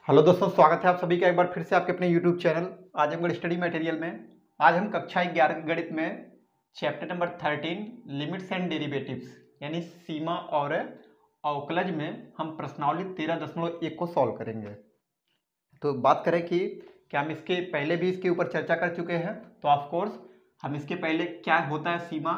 Hello दोस्तों, स्वागत है आप सभी का एक बार फिर से आपके अपने YouTube channel Azamgarh study material में। आज हम कक्षा 11 गणित में chapter number 13 limits and derivatives यानी सीमा और अवकलज में हम प्रश्नावली 13.1 को सॉल्व करेंगे। तो बात करें कि क्या हम इसके पहले भी इसके ऊपर चर्चा कर चुके हैं, तो ऑफ कोर्स हम इसके पहले क्या होता है सीमा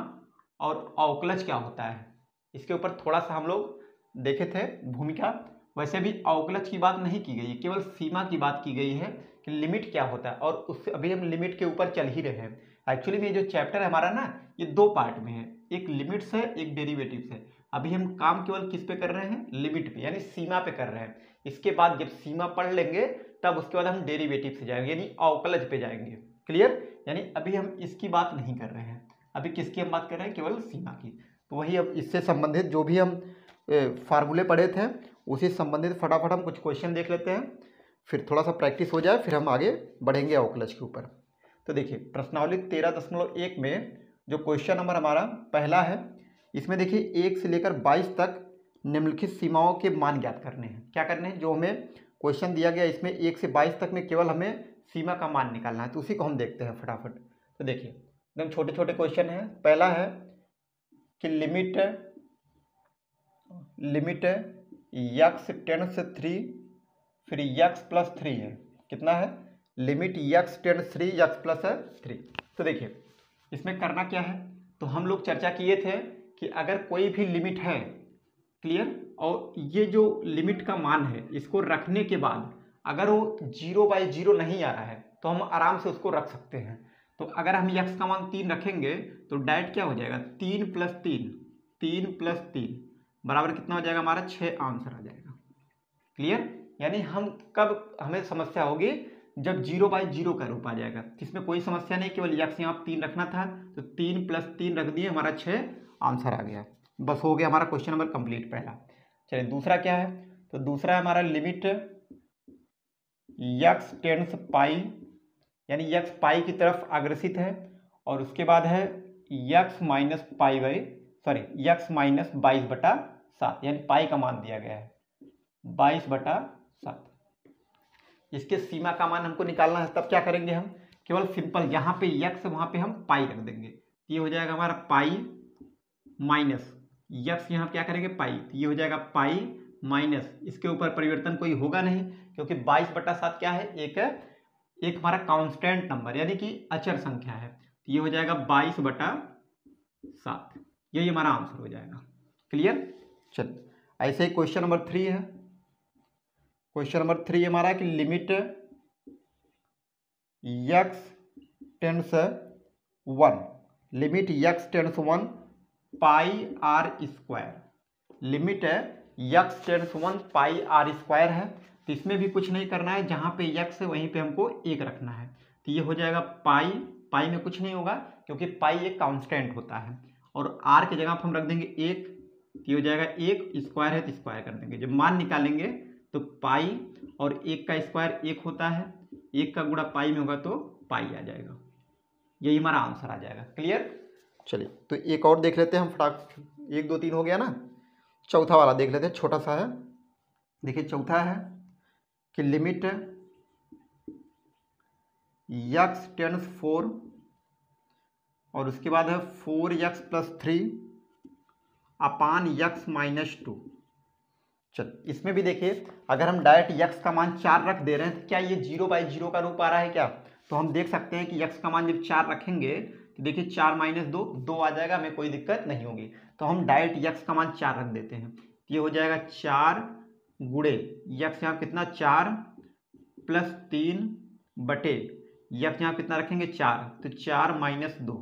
और अवकलज क्या होता है इसके ऊपर थोड़ा सा हम लोग देखे थे भूमिका। वैसे भी अवकलज की बात नहीं की गई है, केवल सीमा की बात की गई है कि लिमिट क्या होता है, और उससे अभी हम लिमिट के ऊपर चल ही रहे हैं। एक्चुअली में ये जो चैप्टर है हमारा ना, ये दो पार्ट में है, एक लिमिट्स है एक डेरिवेटिव्स है। अभी हम काम केवल किस पे कर रहे हैं, लिमिट पे यानी सीमा पे कर रहे हैं। इसके बाद जब सीमा पढ़ लेंगे तब उसके बाद हम डेरिवेटिव से जाएंगे यानी अवकलज पे जाएंगे। क्लियर? यानी अभी हम इसकी बात नहीं कर रहे हैं, अभी किसकी हम बात कर रहे हैं, केवल सीमा की। तो वही अब इससे संबंधित जो भी हम फार्मूले पढ़े थे उसी संबंधित फटाफट हम कुछ क्वेश्चन देख लेते हैं, फिर थोड़ा सा प्रैक्टिस हो जाए, फिर हम आगे बढ़ेंगे अवकलज के ऊपर। तो देखिए प्रश्नावली 13.1 में जो क्वेश्चन नंबर हमारा पहला है, इसमें देखिए 1 से लेकर 22 तक निम्नलिखित सीमाओं के मान ज्ञात करने हैं। क्या करने हैं, जो हमें क्वेश्चन दिया गया इसमें 1 से 22 तक में केवल हमें सीमा का मान निकालना है, तो उसी को हम देखते हैं फटाफट। तो देखिए एकदम छोटे छोटे क्वेश्चन हैं। पहला है कि लिमिट यक्स टेंड से 3 फिर यक्स प्लस 3 है, कितना है, limit x tend 3 x plus 3। तो देखिए इसमें करना क्या है, तो हम लोग चर्चा किए थे कि अगर कोई भी लिमिट है, क्लियर, और ये जो लिमिट का मान है इसको रखने के बाद अगर वो 0/0 नहीं आ रहा है तो हम आराम से उसको रख सकते हैं। तो अगर हम यक्स का मान 3 रखेंगे तो डायरेक्ट क्या हो जाएगा, 3 + 3, 3 + 3 बराबर कितना हो जाएगा हमारा, 6 आंसर आ जाएगा। क्लियर? यानी हम कब हमें समस्या होगी, जब 0/0 का रूप आ जाएगा। इसमें कोई समस्या नहीं, केवल यक्स यहाँ 3 रखना था तो 3 + 3 रख दिए, हमारा 6 आंसर आ गया। बस हो गया हमारा क्वेश्चन नंबर कंप्लीट पहला। चलिए दूसरा क्या है, तो दूसरा है हमारा लिमिट यक्स टेंड्स पाई यानी यक्स पाई की तरफ अग्रसित है, और उसके बाद है यक्स माइनस 22/7 यानी पाई का मान दिया गया है 22/7। इसके सीमा का मान हमको निकालना है, तब क्या करेंगे हम, केवल सिंपल यहाँ पे यक्स वहाँ पे हम पाई रख देंगे, तो ये हो जाएगा हमारा पाई माइनस यक्स, यहाँ क्या करेंगे पाई, तो ये हो जाएगा पाई माइनस, इसके ऊपर परिवर्तन कोई होगा नहीं क्योंकि 22/7 क्या है, एक हमारा कांस्टेंट नंबर यानी कि अचर संख्या है, तो ये हो जाएगा 22/7, यही हमारा आंसर हो जाएगा। क्लियर? चलिए ऐसे ही क्वेश्चन नंबर 3 है। क्वेश्चन नंबर 3 हमारा कि limit x tends 1, limit x tends 1 pi r square, limit है x tends 1 pi r square है। तो इसमें भी कुछ नहीं करना है, जहाँ पे यक्स है वहीं पे हमको 1 रखना है, तो ये हो जाएगा पाई में कुछ नहीं होगा क्योंकि पाई एक कांस्टेंट होता है, और आर की जगह पर हम रख देंगे 1, तो ये हो जाएगा 1, स्क्वायर है तो स्क्वायर कर देंगे। जब मान निकालेंगे तो पाई और 1 का स्क्वायर 1 होता है, 1 का गुणा पाई में होगा तो पाई आ जाएगा, यही हमारा आंसर आ जाएगा। क्लियर? चलिए तो एक और देख लेते हैं हम फटाक, 1 2 3 हो गया ना, चौथा वाला देख लेते हैं, छोटा सा है। देखिए चौथा है कि लिमिट यक्स टेंड्स 4 और उसके बाद है 4x + 3 अपान यक्स माइनस 2। चल इसमें भी देखिए अगर हम डायरेक्ट यक्स का मान 4 रख दे रहे हैं तो क्या ये 0/0 का रूप आ रहा है क्या, तो हम देख सकते हैं कि यक्स का मान जब 4 रखेंगे तो देखिए 4 - 2 2 आ जाएगा, हमें कोई दिक्कत नहीं होगी। तो हम डायरेक्ट यक्स का मान 4 रख देते हैं, तो ये हो जाएगा 4 गुणे यक्स यहाँ कितना 4 + 3 बटे यक्स यहाँ कितना रखेंगे 4, तो 4 - 2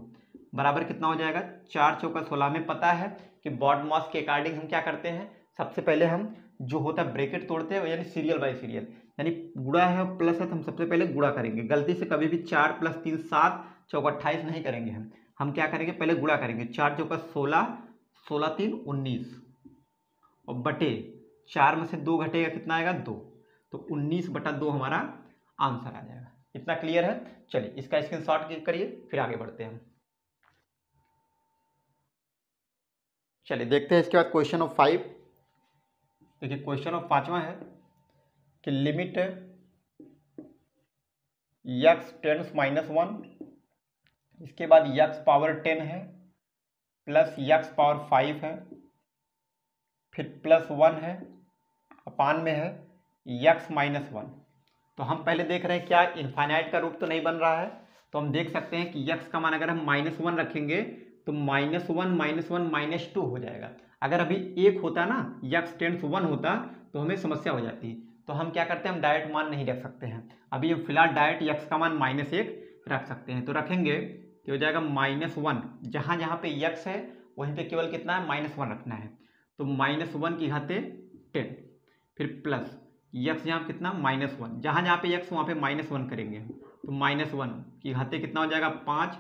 बराबर कितना हो जाएगा, 4 चौका 16। हमें पता है कि बॉड मास के अकॉर्डिंग हम क्या करते हैं, सबसे पहले हम जो होता है ब्रैकेट तोड़ते हैं, यानी सीरियल बाय सीरियल, यानी गुणा है और प्लस है तो हम सबसे पहले गुणा करेंगे। गलती से कभी भी 4 + 3 7 चौका 28 नहीं करेंगे हम क्या करेंगे, पहले गुणा करेंगे, 4 चौका 16, 16 3 19 और बटे 4 में से 2 घटेगा कितना आएगा 2, तो 19/2 हमारा आंसर आ जाएगा। इतना क्लियर है? चलिए इसका स्क्रीनशॉट करिए, फिर आगे बढ़ते हैं। चलिए देखते हैं इसके बाद क्वेश्चन ऑफ 5। देखिए क्वेश्चन ऑफ 5वां है कि लिमिट यक्स टेंस -1, इसके बाद यक्स पावर 10 है प्लस यक्स पावर 5 है, फिर प्लस 1 है, अपान में है यक्स -1। तो हम पहले देख रहे हैं क्या इनफाइनाइट का रूप तो नहीं बन रहा है, तो हम देख सकते हैं कि यक्स का मान अगर हम -1 रखेंगे तो -1 -2 हो जाएगा। अगर अभी 1 होता ना, यक्स टेंस 1 होता तो हमें समस्या हो जाती। तो हम क्या करते हैं, हम डायरेक्ट मान नहीं रख सकते हैं, अभी हम फिलहाल डायरेक्ट यक्स का मान -1 रख सकते हैं। तो रखेंगे तो हो जाएगा -1, जहाँ जहाँ पे यक्स है वहीं पे केवल कितना है, -1 रखना है। तो -1 की घाते 10, फिर प्लस यक्स यहाँ कितना -1, जहाँ जहाँ पे यक्स वहाँ पे -1 करेंगे। तो -1 की घाते कितना हो जाएगा 5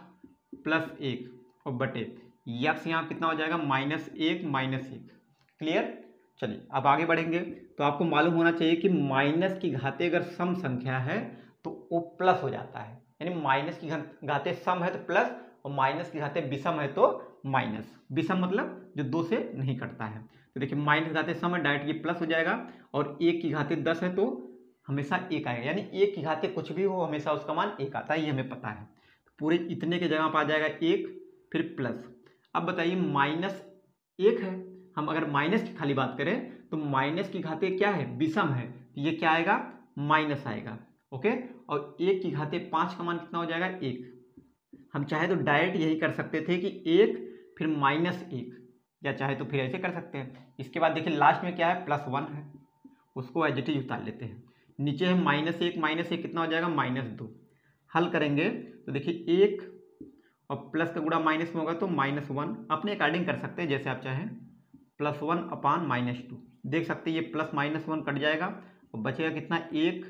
प्लस 1 और बटे यक्स यहाँ कितना हो जाएगा -1। क्लियर। चलिए अब आगे बढ़ेंगे। तो आपको मालूम होना चाहिए कि माइनस की घाते अगर सम संख्या है तो वो प्लस हो जाता है, यानी माइनस की घाते सम है तो प्लस और माइनस की घाते विषम है तो माइनस। विषम मतलब जो 2 से नहीं कटता है। तो देखिए माइनस की घाते सम है, डायरेक्ट ये प्लस हो जाएगा, और 1 की घाते 10 है तो हमेशा 1 आएगा, यानी 1 की घाते कुछ भी हो हमेशा उसका मान 1 आता है, ये हमें पता है। पूरे इतने के जगह पर आ जाएगा 1, फिर प्लस। अब बताइए -1 है, हम अगर माइनस की खाली बात करें तो माइनस की घाते क्या है, विषम है, तो ये क्या आएगा, माइनस आएगा। ओके, और 1 की घाते 5 का मान कितना हो जाएगा 1। हम चाहे तो डायरेक्ट यही कर सकते थे कि 1 फिर -1, या चाहे तो फिर ऐसे कर सकते हैं। इसके बाद देखिए लास्ट में क्या है, +1 है, उसको एज इट इज उतार लेते हैं। नीचे है -1 कितना हो जाएगा -2। हल करेंगे तो देखिए 1 और प्लस का गुणा माइनस में होगा तो -1, अपने अकॉर्डिंग कर सकते हैं जैसे आप चाहें। +1 अपान -2, देख सकते हैं ये प्लस -1 कट जाएगा और बचेगा कितना 1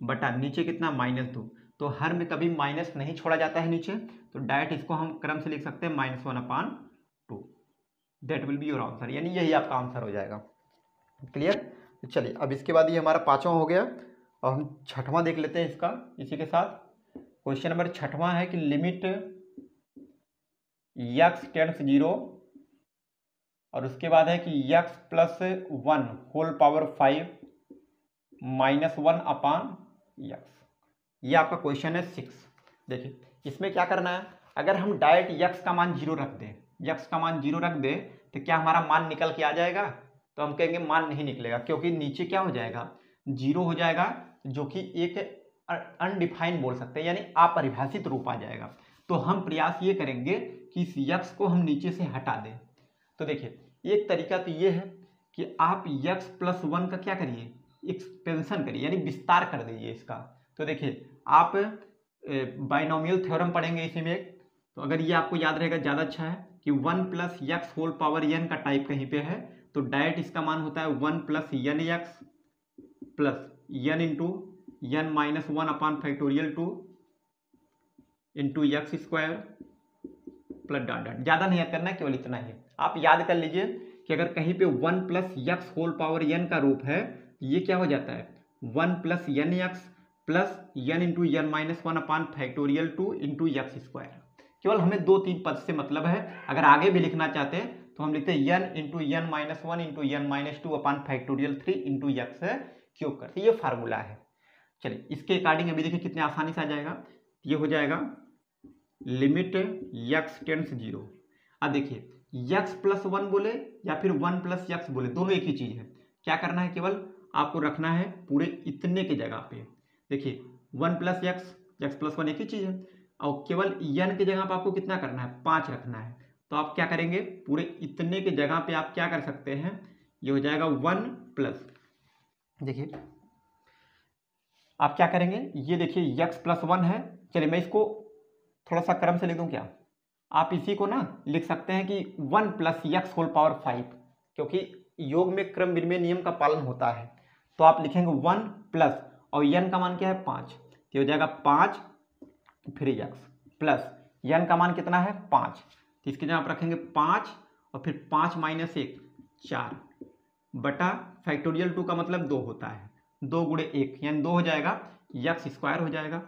बटा नीचे कितना -2। तो हर में कभी माइनस नहीं छोड़ा जाता है नीचे, तो डायरेक्ट इसको हम क्रम से लिख सकते हैं -1/2। That will be your answer, यानी यही आपका आंसर हो जाएगा। क्लियर। तो चलिए अब इसके बाद ये हमारा 5वां हो गया, और हम 6वां देख लेते हैं इसका इसी के साथ। क्वेश्चन नंबर 6वां है कि लिमिट यक्स टेंस 0, और उसके बाद है कि यक्स +1 होल पावर 5 -1 अपान यक्स। ये आपका क्वेश्चन है 6। देखिए इसमें क्या करना है, अगर हम डायरेक्ट यक्स का मान 0 रख दें, यक्स का मान 0 रख दें तो क्या हमारा मान निकल के आ जाएगा, तो हम कहेंगे मान नहीं निकलेगा, क्योंकि नीचे क्या हो जाएगा 0 हो जाएगा, जो कि एक अनडिफाइंड बोल सकते हैं, यानी अपरिभाषित रूप आ जाएगा। तो हम प्रयास ये करेंगे कि इस यक्स को हम नीचे से हटा दें। तो देखिए एक तरीका तो ये है कि आप यक्स +1 का क्या करिए, एक्सपेंशन करिए, यानी विस्तार कर दीजिए इसका। तो देखिए आप बाइनोमियल थ्योरम पढ़ेंगे इसी में एक, तो अगर ये आपको याद रहेगा ज़्यादा अच्छा है कि 1 + यक्स होल पावर n का टाइप कहीं पे है, तो डायरेक्ट इसका मान होता है 1 + n x plus n into n -1 upon factorial 2 into x square plus dot dot. ज़्यादा नहीं याद करना है, केवल इतना ही आप याद कर लीजिए कि अगर कहीं पे 1 + यक्स होल पावर n का रूप है, ये क्या हो जाता है 1 + n x plus n into n -1 upon factorial 2 into x square. केवल हमें 2-3 पद से मतलब है, अगर आगे भी लिखना चाहते हैं तो हम लिखते हैं n into n -1 into n -2 अपान फैक्टोरियल 3 इंटू यक्स क्यूब करते, ये फार्मूला है। चलिए इसके अकॉर्डिंग अभी देखिए कितने आसानी से आ जाएगा, ये हो जाएगा लिमिट यक्स टेंस 0। अब देखिए यक्स +1 बोले या फिर 1 + यक्स बोले, दोनों एक ही चीज़ है। क्या करना है, केवल आपको रखना है पूरे इतने के जगह पे। देखिए 1 + यक्स, यक्स +1 एक ही चीज़ है, और केवल n की जगह पर आपको कितना करना है 5 रखना है। तो आप क्या करेंगे, पूरे इतने के जगह पे आप क्या कर सकते हैं, ये हो जाएगा 1 प्लस, देखिए आप क्या करेंगे, ये देखिए यक्स +1 है। चलिए मैं इसको थोड़ा सा क्रम से लिख दूं क्या, आप इसी को ना लिख सकते हैं कि 1 + यक्स होल पावर 5, क्योंकि योग में क्रम विनिमय नियम का पालन होता है। तो आप लिखेंगे 1 प्लस, और n का मान क्या है 5, तो हो जाएगा 5 फिर यक्स प्लस n का मान कितना है 5, तो इसकी जगह आप रखेंगे 5 और फिर 5 - 1 4 बटा फैक्टोरियल 2 का मतलब 2 होता है, 2 × 1 यानी 2 हो जाएगा, यक्स स्क्वायर हो जाएगा।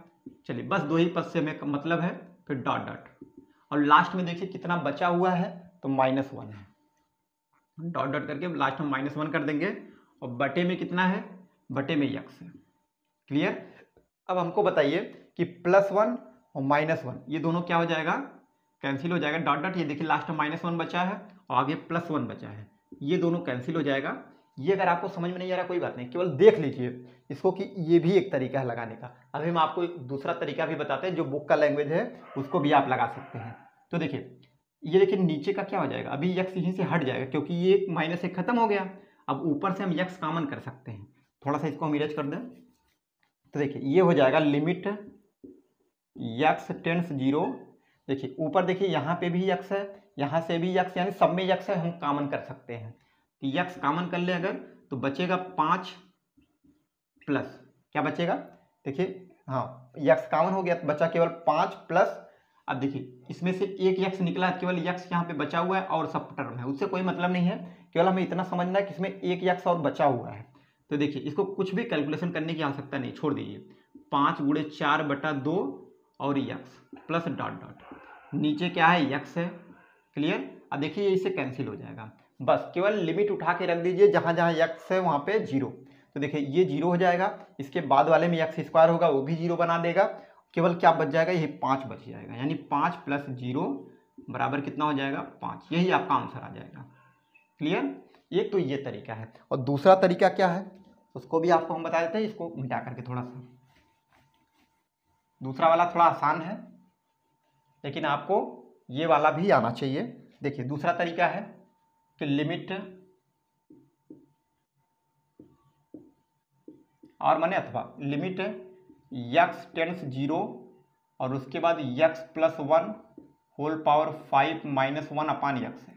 चलिए बस 2 ही पद से हमें मतलब है, फिर डॉट डॉट, और लास्ट में देखिए कितना बचा हुआ है, तो -1 है, डॉट डॉट करके लास्ट में -1 कर देंगे, और बटे में कितना है बटे में यक्स है। क्लियर। अब हमको बताइए कि +1 और -1 ये दोनों क्या हो जाएगा, कैंसिल हो जाएगा। डॉट डॉट, ये देखिए लास्ट में -1 बचा है और आगे +1 बचा है, ये दोनों कैंसिल हो जाएगा। ये अगर आपको समझ में नहीं आ रहा कोई बात नहीं, केवल देख लीजिए इसको कि ये भी एक तरीका है लगाने का। अभी हम आपको एक दूसरा तरीका भी बताते हैं जो बुक का लैंग्वेज है, उसको भी आप लगा सकते हैं। तो देखिए ये देखिए नीचे का क्या हो जाएगा, अभी यक्स यहीं से हट जाएगा क्योंकि ये -1 खत्म हो गया। अब ऊपर से हम यक्स कॉमन कर सकते हैं, थोड़ा सा इसको हम इरेज कर दें। तो देखिए ये हो जाएगा लिमिट यक्स टेंड्स 0। देखिए ऊपर देखिए यहाँ पे भी यक्स है, यहाँ से भी यक्स, यानी सब में यक्स है, हम कॉमन कर सकते हैं। तो यक्स कॉमन कर ले अगर, तो बचेगा 5 प्लस क्या बचेगा, देखिए हाँ यक्स कॉमन हो गया तो बचा केवल 5 प्लस। अब देखिए इसमें से एक यक्स निकला, केवल यक्स यहाँ पे बचा हुआ है और सब टर्म है, उससे कोई मतलब नहीं है, केवल हमें इतना समझना है कि इसमें एक यक्स और बचा हुआ है। तो देखिए इसको कुछ भी कैलकुलेशन करने की आवश्यकता नहीं, छोड़ दीजिए। 5 × 4/2 और यक्स प्लस डॉट डॉट, नीचे क्या है यक्स है। क्लियर। अब देखिए इससे कैंसिल हो जाएगा, बस केवल लिमिट उठा के रख दीजिए, जहाँ जहाँ यक्स है वहाँ पे 0। तो देखिए ये 0 हो जाएगा, इसके बाद वाले में यक्स स्क्वायर होगा वो भी 0 बना देगा, केवल क्या बच जाएगा, ये 5 बच जाएगा, यानी 5 + 0 बराबर कितना हो जाएगा 5, यही आपका आंसर आ जाएगा। क्लियर। एक तो ये तरीका है, और दूसरा तरीका क्या है उसको भी आपको हम बता देते हैं, इसको मिटा करके थोड़ा सा। दूसरा वाला थोड़ा आसान है लेकिन आपको ये वाला भी आना चाहिए। देखिए दूसरा तरीका है कि लिमिट और माने अथवा लिमिट यक्स टेंड्स 0 और उसके बाद यक्स + 1 होल पावर 5 - 1 अपान यक्स है।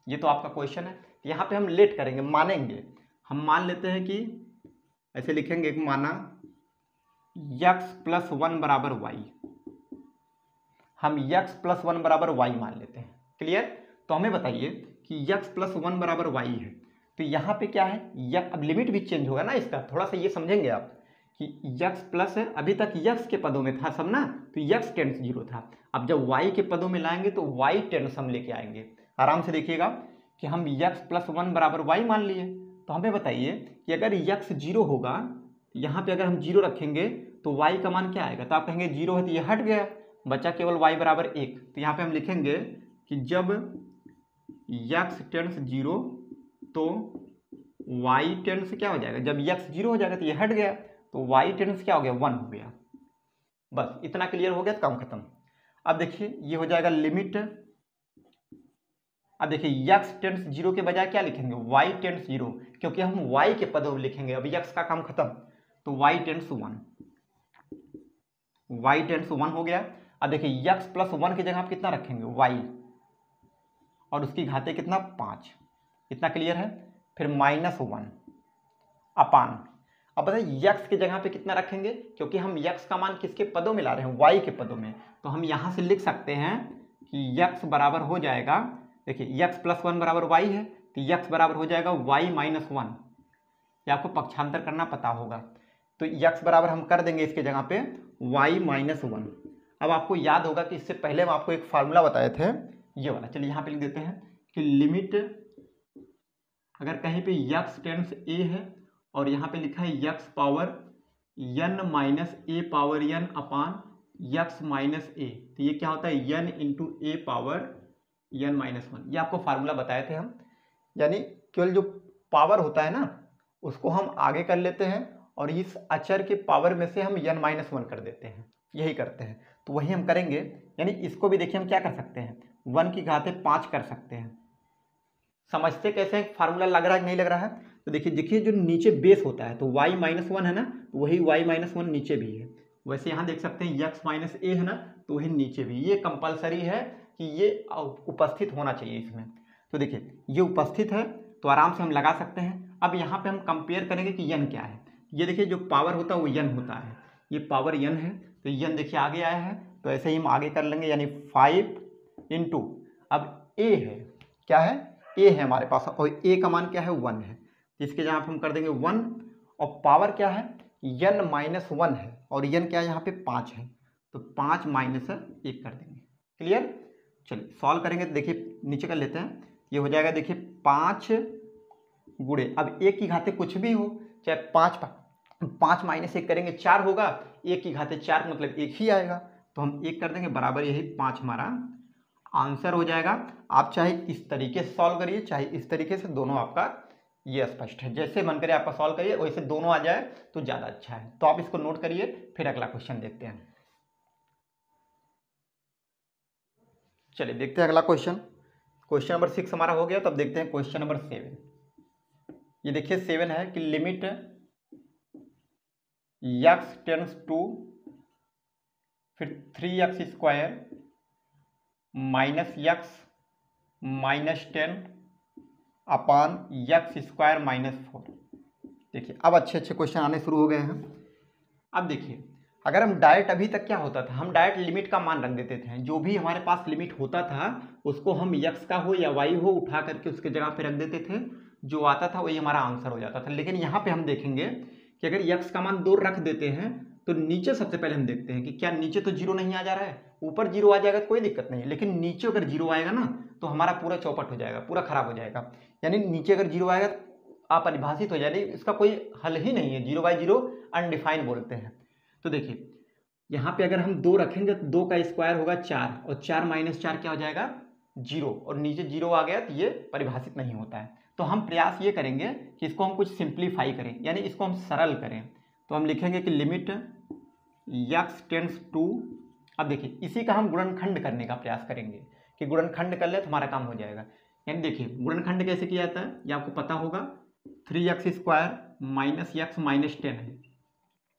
ये तो आपका क्वेश्चन है। यहाँ पे हम लेट करेंगे, मानेंगे, हम मान लेते हैं कि ऐसे लिखेंगे कि माना यक्स + 1 बराबर वाई, हम यक्स + 1 बराबर वाई मान लेते हैं। क्लियर। तो हमें बताइए कि यक्स + 1 बराबर वाई है, तो यहाँ पे क्या है अब लिमिट भी चेंज होगा ना इसका, थोड़ा सा ये समझेंगे आप कि यक्स प्लस है, अभी तक यक्स के पदों में था सब ना, तो यक्स टेंस 0 था। अब जब वाई के पदों में लाएंगे तो वाई टेंस हम लेके आएंगे। आराम से देखिएगा कि हम यक्स + 1 बराबर वाई मान लिए। तो हमें बताइए कि अगर यक्स 0 होगा, यहाँ पे अगर हम 0 रखेंगे तो वाई का मान क्या आएगा, तो आप कहेंगे 0 है तो ये हट गया, बचा केवल वाई बराबर 1। तो यहाँ पे हम लिखेंगे कि जब यक्स टेंस 0 तो वाई टेंस क्या हो जाएगा, जब यक्स 0 हो जाएगा तो ये हट गया, तो वाई टेंस क्या हो गया 1 हो गया। बस इतना क्लियर हो गया तो काम खत्म। अब देखिए ये हो जाएगा लिमिट, अब देखिए यक्स टेंस 0 के बजाय क्या लिखेंगे वाई टेंस 0, क्योंकि हम वाई के पदों में लिखेंगे, अब यक्स का काम खत्म, तो वाई टेंस 1, वाई टेंस 1 हो गया। अब देखिए यक्स + 1 की जगह आप कितना रखेंगे वाई, और उसकी घाते कितना 5, इतना क्लियर है। फिर -1 अपान, अब बताइए यक्स की जगह पे कितना रखेंगे, क्योंकि हम यक्स का मान किसके पदों में ला रहे हैं वाई के पदों में, तो हम यहाँ से लिख सकते हैं कि यक्स बराबर हो जाएगा, देखिए यक्स + 1 बराबर वाई है, तो यक्स बराबर हो जाएगा वाई - 1। ये आपको पक्षांतर करना पता होगा, तो यक्स बराबर हम कर देंगे इसके जगह पे वाई - 1। अब आपको याद होगा कि इससे पहले हम आपको एक फार्मूला बताए थे ये वाला, चलिए यहाँ पे लिख देते हैं कि लिमिट, अगर कहीं पे यक्स टेंस a है और यहाँ पे लिखा है x power n - a power n upon x - a, तो ये क्या होता है n × a पावर n - 1। ये आपको फार्मूला बताए थे हम, यानी केवल जो पावर होता है ना उसको हम आगे कर लेते हैं और इस अचर के पावर में से हम n - 1 कर देते हैं, यही करते हैं। तो वही हम करेंगे, यानी इसको भी देखिए हम क्या कर सकते हैं 1 की घाते 5 कर सकते हैं। समझते कैसे फार्मूला लग रहा है कि नहीं लग रहा है, तो देखिए जो नीचे बेस होता है तो y - 1 है ना, तो वही y - 1 नीचे भी है। वैसे यहाँ देख सकते हैं यक्स - a है ना, तो वही नीचे भी, ये कंपलसरी है कि ये उपस्थित होना चाहिए इसमें। तो देखिए ये उपस्थित है तो आराम से हम लगा सकते हैं। अब यहाँ पे हम कंपेयर करेंगे कि n क्या है, ये देखिए जो पावर होता है वो n होता है, ये पावर n है, तो n देखिए आगे आया है, तो ऐसे ही हम आगे कर लेंगे, यानी 5 × अब a है, क्या है a है हमारे पास, और a का मान क्या है 1 है, इसके जहाँ हम कर देंगे 1, और पावर क्या है n - 1 है, और n क्या है यहाँ पे 5 है, तो 5 - 1 कर देंगे। क्लियर। चलिए सॉल्व करेंगे तो देखिए नीचे कर लेते हैं, ये हो जाएगा देखिए 5 गुणे, अब 1 की घाते कुछ भी हो चाहे 5 माइनस 1 करेंगे 4 होगा, 1 की घाते 4 मतलब 1 ही आएगा, तो हम 1 कर देंगे बराबर यही 5 हमारा आंसर हो जाएगा। आप चाहे इस तरीके से सॉल्व करिए चाहे इस तरीके से, दोनों आपका ये स्पष्ट है, जैसे मन करे आपका सॉल्व करिए, वैसे दोनों आ जाए तो ज़्यादा अच्छा है। तो आप इसको नोट करिए, फिर अगला क्वेश्चन देखते हैं। चलिए देखते हैं अगला क्वेश्चन। क्वेश्चन नंबर 6 हमारा हो गया, तो अब देखते हैं क्वेश्चन नंबर 7। ये देखिए 7 है कि लिमिट x टेंड्स टू फिर 3x² माइनस x माइनस 10 अपान x² माइनस 4। देखिए अब अच्छे अच्छे क्वेश्चन आने शुरू हो गए हैं। अब देखिए अगर हम डायरेक्ट, अभी तक क्या होता था, हम डायरेक्ट लिमिट का मान रख देते थे, जो भी हमारे पास लिमिट होता था उसको हम x का हो या y हो उठा करके उसके जगह पे रख देते थे, जो आता था वही हमारा आंसर हो जाता था। लेकिन यहाँ पे हम देखेंगे कि अगर x का मान 2 रख देते हैं तो नीचे सबसे पहले हम देखते हैं कि क्या नीचे तो 0 नहीं आ जा रहा है, ऊपर 0 आ जाएगा तो कोई दिक्कत नहीं, लेकिन नीचे अगर 0 आएगा ना तो हमारा पूरा चौपट हो जाएगा, पूरा खराब हो जाएगा। यानी नीचे अगर 0 आएगा अपरिभाषित हो जाएगी, इसका कोई हल ही नहीं है, 0/0 अनडिफाइंड बोलते हैं। तो देखिए यहाँ पे अगर हम 2 रखेंगे तो 2 का स्क्वायर होगा 4, और 4 माइनस 4 क्या हो जाएगा 0, और नीचे 0 आ गया तो ये परिभाषित नहीं होता है। तो हम प्रयास ये करेंगे कि इसको हम कुछ सिंप्लीफाई करें, यानी इसको हम सरल करें। तो हम लिखेंगे कि लिमिट x टेंड्स टू, अब देखिए इसी का हम गुणनखंड करने का प्रयास करेंगे कि गुणनखंड कर ले तो हमारा काम हो जाएगा। यानी देखिए गुणनखंड कैसे किया जाता है ये आपको पता होगा, 3x² माइनस x माइनस 10 है।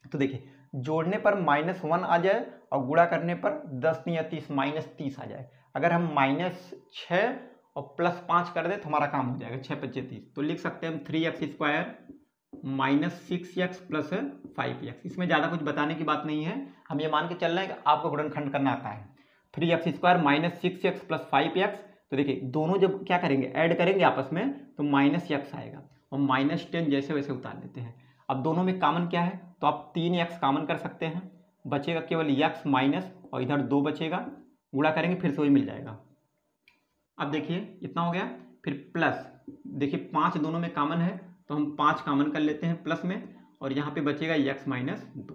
तो देखिए जोड़ने पर -1 आ जाए और गुणा करने पर 10 या 30 -30 आ जाए। अगर हम -6 और +5 कर दे तो हमारा काम हो जाएगा, 6 5 30। तो लिख सकते हैं हम 3x² minus 6x plus 5x। इसमें ज़्यादा कुछ बताने की बात नहीं है, हम ये मान के चल रहे हैं कि आपको गुणनखंड करना आता है। 3x² minus 6x plus 5x, तो देखिए दोनों जब क्या करेंगे ऐड करेंगे आपस में तो -x आएगा, और -10 जैसे वैसे उतार देते हैं। अब दोनों में कॉमन क्या है, तो आप 3x कॉमन कर सकते हैं, बचेगा केवल x माइनस, और इधर 2 बचेगा, गुणा करेंगे फिर से वही मिल जाएगा। अब देखिए इतना हो गया, फिर प्लस देखिए 5 दोनों में कॉमन है तो हम 5 कॉमन कर लेते हैं प्लस में, और यहाँ पे बचेगा x माइनस 2।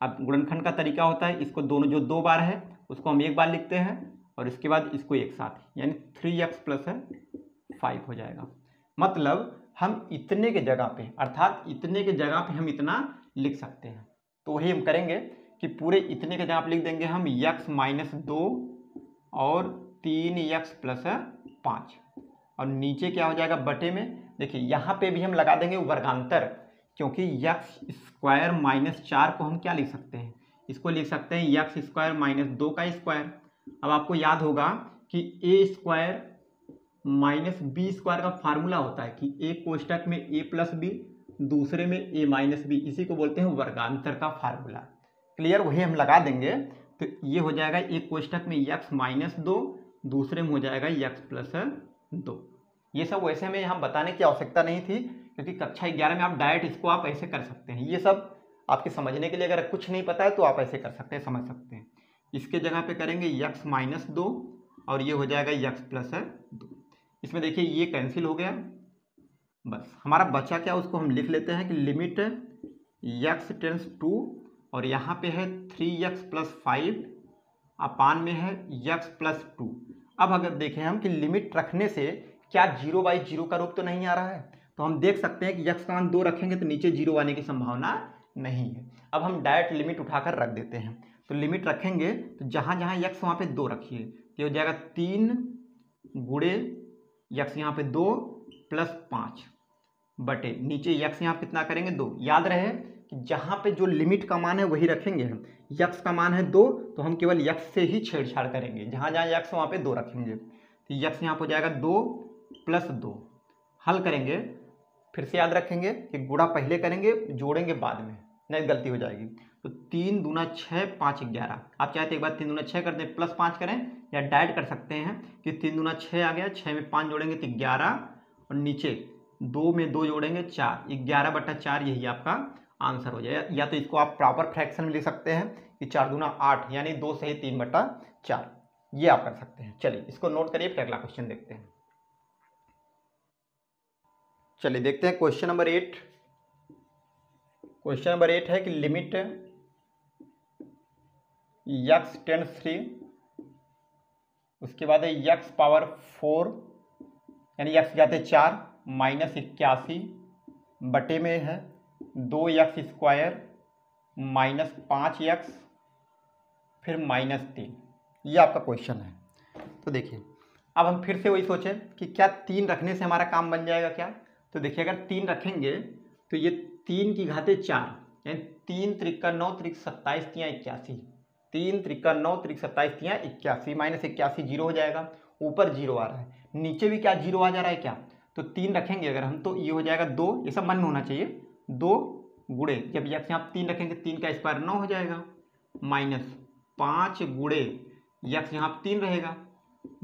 अब गुणनखंड का तरीका होता है, इसको दोनों जो 2 बार है उसको हम एक बार लिखते हैं और इसके बाद इसको एक साथ, यानी 3x प्लस 5 हो जाएगा। मतलब हम इतने के जगह पे, अर्थात इतने के जगह पे हम इतना लिख सकते हैं। तो वही हम करेंगे कि पूरे इतने के जगह पे लिख देंगे हम x माइनस 2 और 3x प्लस 5, और नीचे क्या हो जाएगा बटे में। देखिए यहाँ पे भी हम लगा देंगे वर्गांतर, क्योंकि x² माइनस 4 को हम क्या लिख सकते हैं, इसको लिख सकते हैं x² माइनस 2 का स्क्वायर। अब आपको याद होगा कि a² माइनस b² का फार्मूला होता है कि एक कोष्टक में a प्लस बी, दूसरे में a माइनस बी, इसी को बोलते हैं वर्गांतर का फार्मूला। क्लियर, वही हम लगा देंगे तो ये हो जाएगा एक कोष्टक में x माइनस 2, दूसरे में हो जाएगा x प्लस 2। ये सब वैसे हमें यहाँ बताने की आवश्यकता नहीं थी, क्योंकि कक्षा 11 में आप डायरेक्ट इसको आप ऐसे कर सकते हैं। ये सब आपके समझने के लिए, अगर कुछ नहीं पता है तो आप ऐसे कर सकते हैं, समझ सकते हैं। इसके जगह पे करेंगे x माइनस 2 और ये हो जाएगा x प्लस 2। इसमें देखिए ये कैंसिल हो गया, बस हमारा बचा क्या उसको हम लिख लेते हैं कि लिमिट x टेंड्स टू, और यहाँ पे है 3x प्लस 5 अपान में है x प्लस 2। अब अगर देखें हम कि लिमिट रखने से क्या 0/0 का रूप तो नहीं आ रहा है, तो हम देख सकते हैं कि x का मान 2 रखेंगे तो नीचे 0 आने की संभावना नहीं है। अब हम डायरेक्ट लिमिट उठाकर रख देते हैं, तो लिमिट रखेंगे तो जहाँ जहाँ x वहाँ पे 2 रखिए, तो हो जाएगा 3 गुणे x यहाँ पे 2 प्लस 5 बटे नीचे x यहाँ कितना करेंगे 2। याद रहे कि जहाँ पे जो लिमिट का मान है वही रखेंगे हम। x का मान है 2 तो हम केवल x से ही छेड़छाड़ करेंगे, जहाँ जहाँ x वहाँ पे 2 रखेंगे। तो x यहाँ पर हो जाएगा 2 प्लस 2, हल करेंगे फिर से याद रखेंगे कि गुणा पहले करेंगे जोड़ेंगे बाद में, नहीं गलती हो जाएगी। तो 3 दूना 6 5 11, आप चाहे तो एक बार 3 दूना 6 कर दें प्लस 5 करें, या डायरेक्ट कर सकते हैं कि 3 दूना 6 आ गया, 6 में 5 जोड़ेंगे तो 11, और नीचे 2 में 2 जोड़ेंगे 4, 11/4 यही आपका आंसर हो जाएगा। या तो इसको आप प्रॉपर फ्रैक्शन में लिख सकते हैं कि 4 दूना 8 यानी 2 सही 3/4, ये आप कर सकते हैं। चलिए इसको नोट करिए, फिर अगला क्वेश्चन देखते हैं। चलिए देखते हैं क्वेश्चन नंबर 8। क्वेश्चन नंबर 8 है कि लिमिट x टेंड्स 3, उसके बाद है x पावर 4 यानी x जाते 4 माइनस 81 बटे में है 2x स्क्वायर माइनस 5x फिर -3। ये आपका क्वेश्चन है। तो देखिए अब हम फिर से वही सोचें कि क्या 3 रखने से हमारा काम बन जाएगा क्या। तो देखिए अगर 3 रखेंगे तो ये 3 की घाते 4 यानी 3 त्रिका 9 त्रिक 27 तिया 81, 3 त्रिका 9 त्रिक 27 तिया 81 माइनस 81 जीरो हो जाएगा। ऊपर जीरो आ रहा है, नीचे भी क्या जीरो आ जा रहा है क्या। तो 3 रखेंगे अगर हम तो ये हो जाएगा 2, ये सब मन में होना चाहिए। 2 गुड़े जब यक्स यहाँ 3 रखेंगे 3 का स्क्वायर 9 हो जाएगा, माइनस 5 गुड़े यक्स यहाँ 3 रहेगा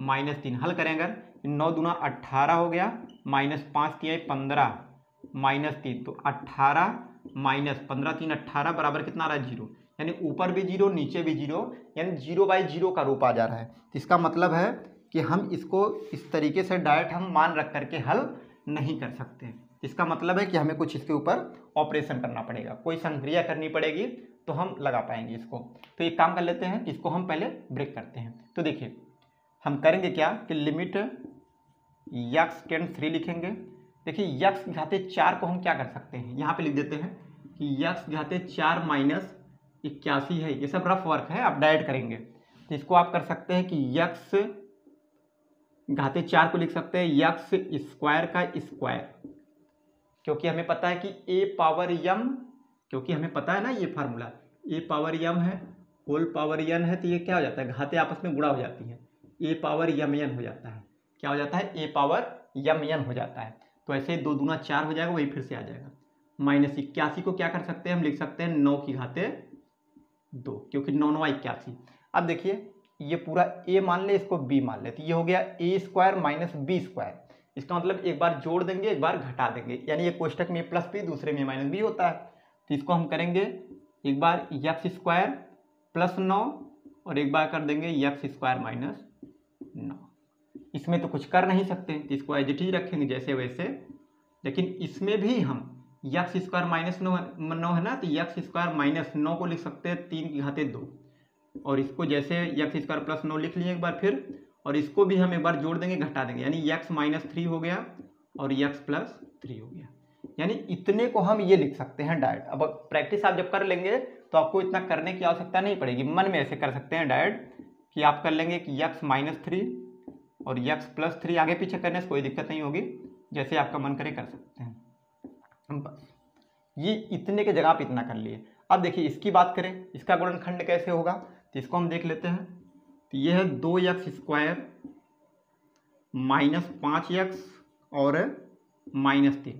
-3। हल करें अगर 9 दूना 18 हो गया, माइनस 5 तिया 15 -3, तो 18 माइनस 15 3 18 बराबर कितना आ रहा है 0, यानी ऊपर भी 0 नीचे भी 0, यानी 0/0 का रूप आ जा रहा है। तो इसका मतलब है कि हम इसको इस तरीके से डायरेक्ट हम मान रख करके हल नहीं कर सकते। इसका मतलब है कि हमें कुछ इसके ऊपर ऑपरेशन करना पड़ेगा, कोई संक्रिया करनी पड़ेगी तो हम लगा पाएंगे इसको। तो एक काम कर लेते हैं, इसको हम पहले ब्रेक करते हैं। तो देखिए हम करेंगे क्या कि लिमिट x टेंड्स 3 लिखेंगे। देखिए x घाते 4 को हम क्या कर सकते हैं, यहाँ पे लिख देते हैं कि x घाते 4 माइनस 81 है। ये सब रफ वर्क है, आप डायरेक्ट करेंगे। तो इसको आप कर सकते हैं कि x घाते 4 को लिख सकते हैं x स्क्वायर का स्क्वायर, क्योंकि हमें पता है कि a पावर m, क्योंकि हमें पता है ना ये फार्मूला a पावर m है होल पावर n है, तो ये क्या हो जाता है घाते आपस में गुणा हो जाती है, a पावर mn हो जाता है। क्या हो जाता है a पावर mn हो जाता है। तो ऐसे 2 दूना 4 हो जाएगा, वही फिर से आ जाएगा। माइनस 81 को क्या कर सकते हैं हम लिख सकते हैं 9 की घाते 2, क्योंकि 9 9 81। अब देखिए ये पूरा a मान ले, इसको b मान ले, तो ये हो गया a square minus b square. इसका मतलब एक बार जोड़ देंगे एक बार घटा देंगे, यानी एक कोष्टक में प्लस b दूसरे में माइनस b होता है। तो इसको हम करेंगे एक बार x स्क्वायर प्लस 9 और एक बार कर देंगे x स्क्वायर माइनस 9। इसमें तो कुछ कर नहीं सकते, तो इसको एज इट इज रखेंगे जैसे वैसे। लेकिन इसमें भी हम x स्क्वायर माइनस 9 है ना, तो x स्क्वायर माइनस 9 को लिख सकते हैं 3 की घाते 2, और इसको जैसे x स्क्वायर प्लस 9 लिख लिए एक बार फिर, और इसको भी हम एक बार जोड़ देंगे घटा देंगे, यानी x माइनस 3 हो गया और x प्लस 3 हो गया। यानी इतने को हम ये लिख सकते हैं डायरेक्ट। अब प्रैक्टिस आप जब कर लेंगे तो आपको इतना करने की आवश्यकता नहीं पड़ेगी, मन में ऐसे कर सकते हैं डायरेक्ट कि आप कर लेंगे कि x माइनस 3 और x प्लस 3, आगे पीछे करने से कोई दिक्कत नहीं होगी, जैसे आपका मन करे कर सकते हैं। बस ये इतने के जगह आप इतना कर लिए। अब देखिए इसकी बात करें, इसका गुणनखंड कैसे होगा, तो इसको हम देख लेते हैं। तो ये है 2x स्क्वायर माइनस 5x और -3,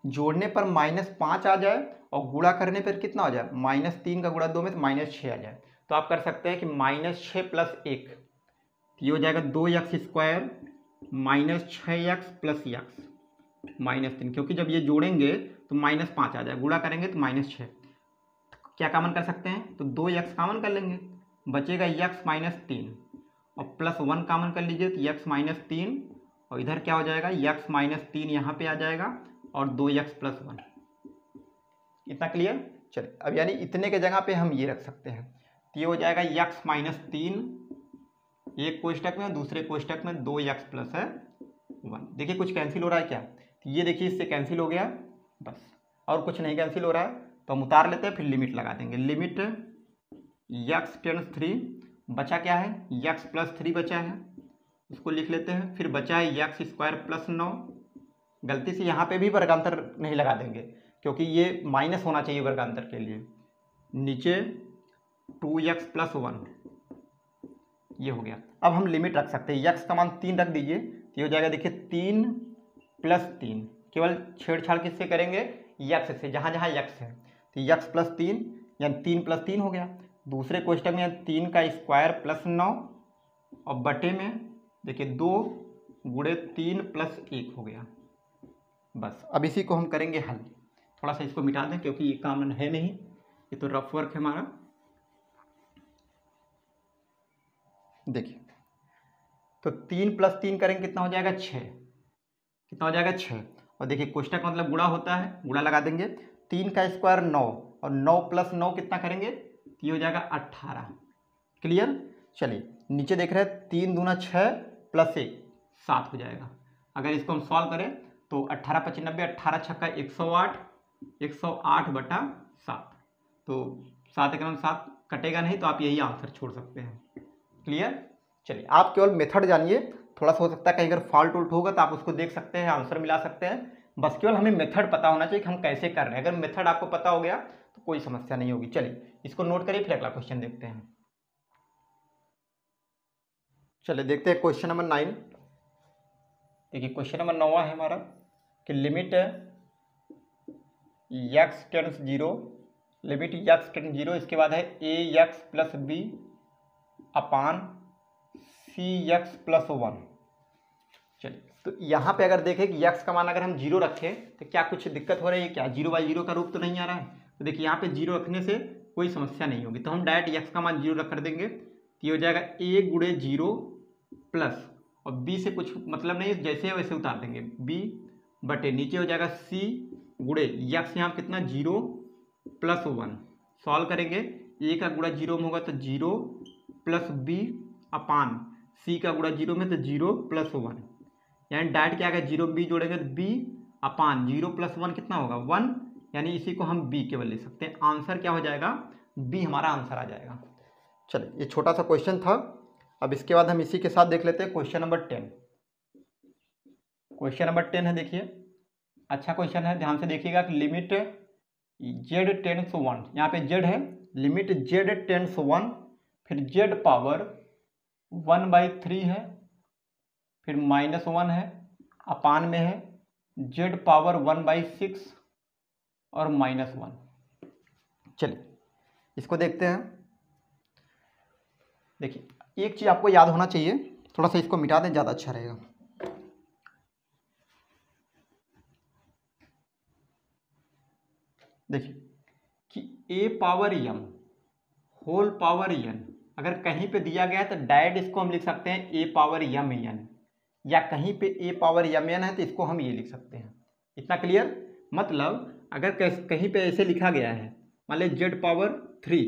जोड़ने पर -5 आ जाए और गुणा करने पर कितना हो जाए -3 का गुणा 2 में तो -6 आ जाए। तो आप कर सकते हैं कि -6 प्लस 1, ये हो जाएगा 2x square minus 6x plus x -3, क्योंकि जब ये जोड़ेंगे तो -5 आ जाए, गुणा करेंगे तो -6। क्या कॉमन कर सकते हैं, तो 2x कॉमन कर लेंगे, बचेगा x -3 और प्लस 1 कॉमन कर लीजिए तो x -3, और इधर क्या हो जाएगा x -3 यहाँ पे आ जाएगा और 2x प्लस 1। इतना क्लियर। चलिए अब यानी इतने के जगह पे हम ये रख सकते हैं, तो ये हो जाएगा x -3 एक कोष्टक में और दूसरे कोष्टक में 2x प्लस 1। देखिए कुछ कैंसिल हो रहा है क्या, तो ये देखिए इससे कैंसिल हो गया बस, और कुछ नहीं कैंसिल हो रहा है। तो हम उतार लेते हैं, फिर लिमिट लगा देंगे। लिमिट x टेंड्स 3, बचा क्या है x प्लस 3 बचा है, उसको लिख लेते हैं। फिर बचा है x स्क्वायर प्लस 9, गलती से यहाँ पे भी वर्गांतर नहीं लगा देंगे क्योंकि ये माइनस होना चाहिए वर्गांतर के लिए। नीचे 2x प्लस 1, ये हो गया। अब हम लिमिट रख सकते हैं, x का मान 3 रख दीजिए, तो ये हो जाएगा देखिए 3 प्लस 3, केवल छेड़छाड़ किससे करेंगे x से, जहाँ जहाँ x है, तो x प्लस 3 यानी 3 प्लस 3 हो गया। दूसरे क्वेश्चन में 3 का स्क्वायर प्लस 9 और बटे में देखिए 2 गुणे 3 प्लस 1 हो गया। बस अब इसी को हम करेंगे हल। थोड़ा सा इसको मिटा दें क्योंकि ये कॉमन है नहीं, ये तो रफ वर्क है हमारा। देखिए तो 3 प्लस 3 करेंगे कितना हो जाएगा 6, कितना हो जाएगा 6। और देखिए कोष्टक मतलब गुणा होता है, गुणा लगा देंगे 3 का स्क्वायर 9 और 9 प्लस 9 कितना करेंगे, ये हो जाएगा 18। क्लियर। चलिए नीचे देख रहे हैं 3 दूना 6 प्लस 1 7 हो जाएगा। अगर इसको हम सॉल्व करें तो 18 × 95, 18 छक्का 108, 108/7, तो 7 एकम 7 कटेगा नहीं, तो आप यही आंसर छोड़ सकते हैं। क्लियर। चलिए आप केवल मेथड जानिए, थोड़ा सा हो सकता है कहीं अगर फॉल्ट उल्ट होगा तो आप उसको देख सकते हैं, आंसर मिला सकते हैं। बस केवल हमें मेथड पता होना चाहिए कि हम कैसे कर रहे हैं। अगर मेथड आपको पता हो गया तो कोई समस्या नहीं होगी। चलिए इसको नोट करिए, फिर अगला क्वेश्चन देखते हैं। चलिए देखते हैं क्वेश्चन नंबर 9। देखिए क्वेश्चन नंबर 9 है हमारा कि limit x tends 0, limit x tends 0, इसके बाद है ax + b अपान cx + 1। चलिए तो यहाँ पे अगर देखें कि x का मान अगर हम 0 रखें तो क्या कुछ दिक्कत हो रही है क्या, 0/0 का रूप तो नहीं आ रहा है। तो देखिए यहाँ पे 0 रखने से कोई समस्या नहीं होगी, तो हम डायरेक्ट x का मान 0 रख कर देंगे, तो ये हो जाएगा a × 0 प्लस, और b से कुछ मतलब नहीं, जैसे है वैसे उतार देंगे, b बटे नीचे हो जाएगा c गुणे x यहाँ कितना 0 + 1। सॉल्व करेंगे, a का गुणा 0 में होगा तो 0 प्लस b अपान c का गुणा 0 में तो 0 + 1, यानी डायरेक्ट क्या आ गया, 0 b जोड़ेंगे तो b अपान 0 + 1 कितना होगा 1, यानी इसी को हम b केवल ले सकते हैं। आंसर क्या हो जाएगा, b हमारा आंसर आ जाएगा। चलिए ये छोटा सा क्वेश्चन था। अब इसके बाद हम इसी के साथ देख लेते हैं क्वेश्चन नंबर 10। क्वेश्चन नंबर 10 है, देखिए अच्छा क्वेश्चन है, ध्यान से देखिएगा कि लिमिट z टेंड्स 1, यहाँ पे z है, लिमिट z टेंड्स 1, फिर z पावर 1/3 है, फिर -1 है, अपान में है z पावर 1/6 और -1। चलिए इसको देखते हैं। देखिए एक चीज़ आपको याद होना चाहिए, थोड़ा सा इसको मिटा दें ज़्यादा अच्छा रहेगा। देखिए कि a power m whole power n अगर कहीं पे दिया गया है तो डायरेक्ट इसको हम लिख सकते हैं a पावर m n, या कहीं पे a पावर m n है तो इसको हम ये लिख सकते हैं। इतना क्लियर। मतलब अगर कहीं पे ऐसे लिखा गया है, मान लीजिए z पावर 3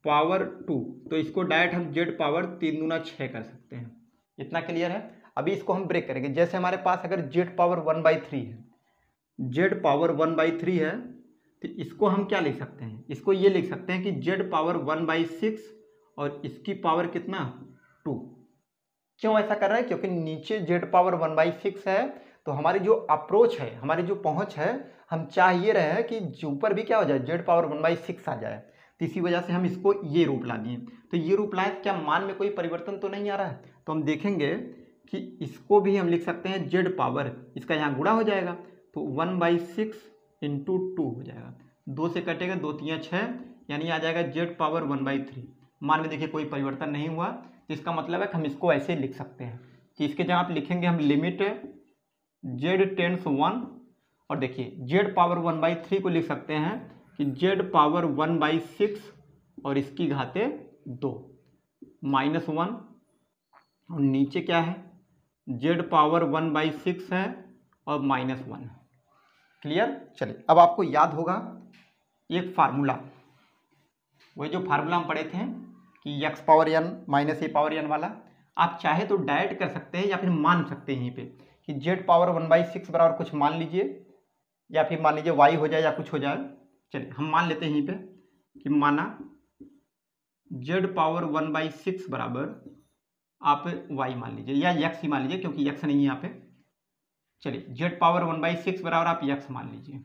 पावर 2, तो इसको डायरेक्ट हम z पावर 3 दूना 6 कर सकते हैं। इतना क्लियर है। अभी इसको हम ब्रेक करेंगे, जैसे हमारे पास अगर z पावर 1/3 है, z पावर 1/3 है, तो इसको हम क्या लिख सकते हैं, इसको ये लिख सकते हैं कि z पावर 1/6 और इसकी पावर कितना 2। क्यों ऐसा कर रहा है, क्योंकि नीचे z पावर 1/6 है, तो हमारी जो अप्रोच है, हमारी जो पहुंच है, हम चाह ये रहे हैं कि ऊपर भी क्या हो जाए, z पावर 1/6 आ जाए, तो इसी वजह से हम इसको ये रूप ला दिए। तो ये रूप लाए, क्या मान में कोई परिवर्तन तो नहीं आ रहा है, तो हम देखेंगे कि इसको भी हम लिख सकते हैं z पावर, इसका यहाँ गुणा हो जाएगा तो 1/6 × 2 हो जाएगा, 2 से कटेगा, 2 × 3 = 6, यानी आ जाएगा z पावर 1/3। मान में देखिए कोई परिवर्तन नहीं हुआ, तो इसका मतलब है कि हम इसको ऐसे लिख सकते हैं कि इसके जहाँ आप लिखेंगे हम लिमिट z टेंड्स 1, और देखिए z पावर 1/3 को लिख सकते हैं कि z पावर 1/6 और इसकी घाते 2 -1, और नीचे क्या है z पावर 1/6 है और -1। क्लियर। चलिए अब आपको याद होगा एक फार्मूला, वही जो फार्मूला हम पढ़े थे कि x power n - a power n वाला, आप चाहे तो डायरेक्ट कर सकते हैं या फिर मान सकते हैं यहीं पे कि z पावर 1/6 बराबर कुछ मान लीजिए, या फिर मान लीजिए y हो जाए या कुछ हो जाए। चलिए हम मान लेते हैं यहीं पे कि माना z पावर 1/6 बराबर आप y मान लीजिए, या x ही मान लीजिए क्योंकि x नहीं है यहाँ पे। चलिए z पावर 1/6 बराबर आप x मान लीजिए।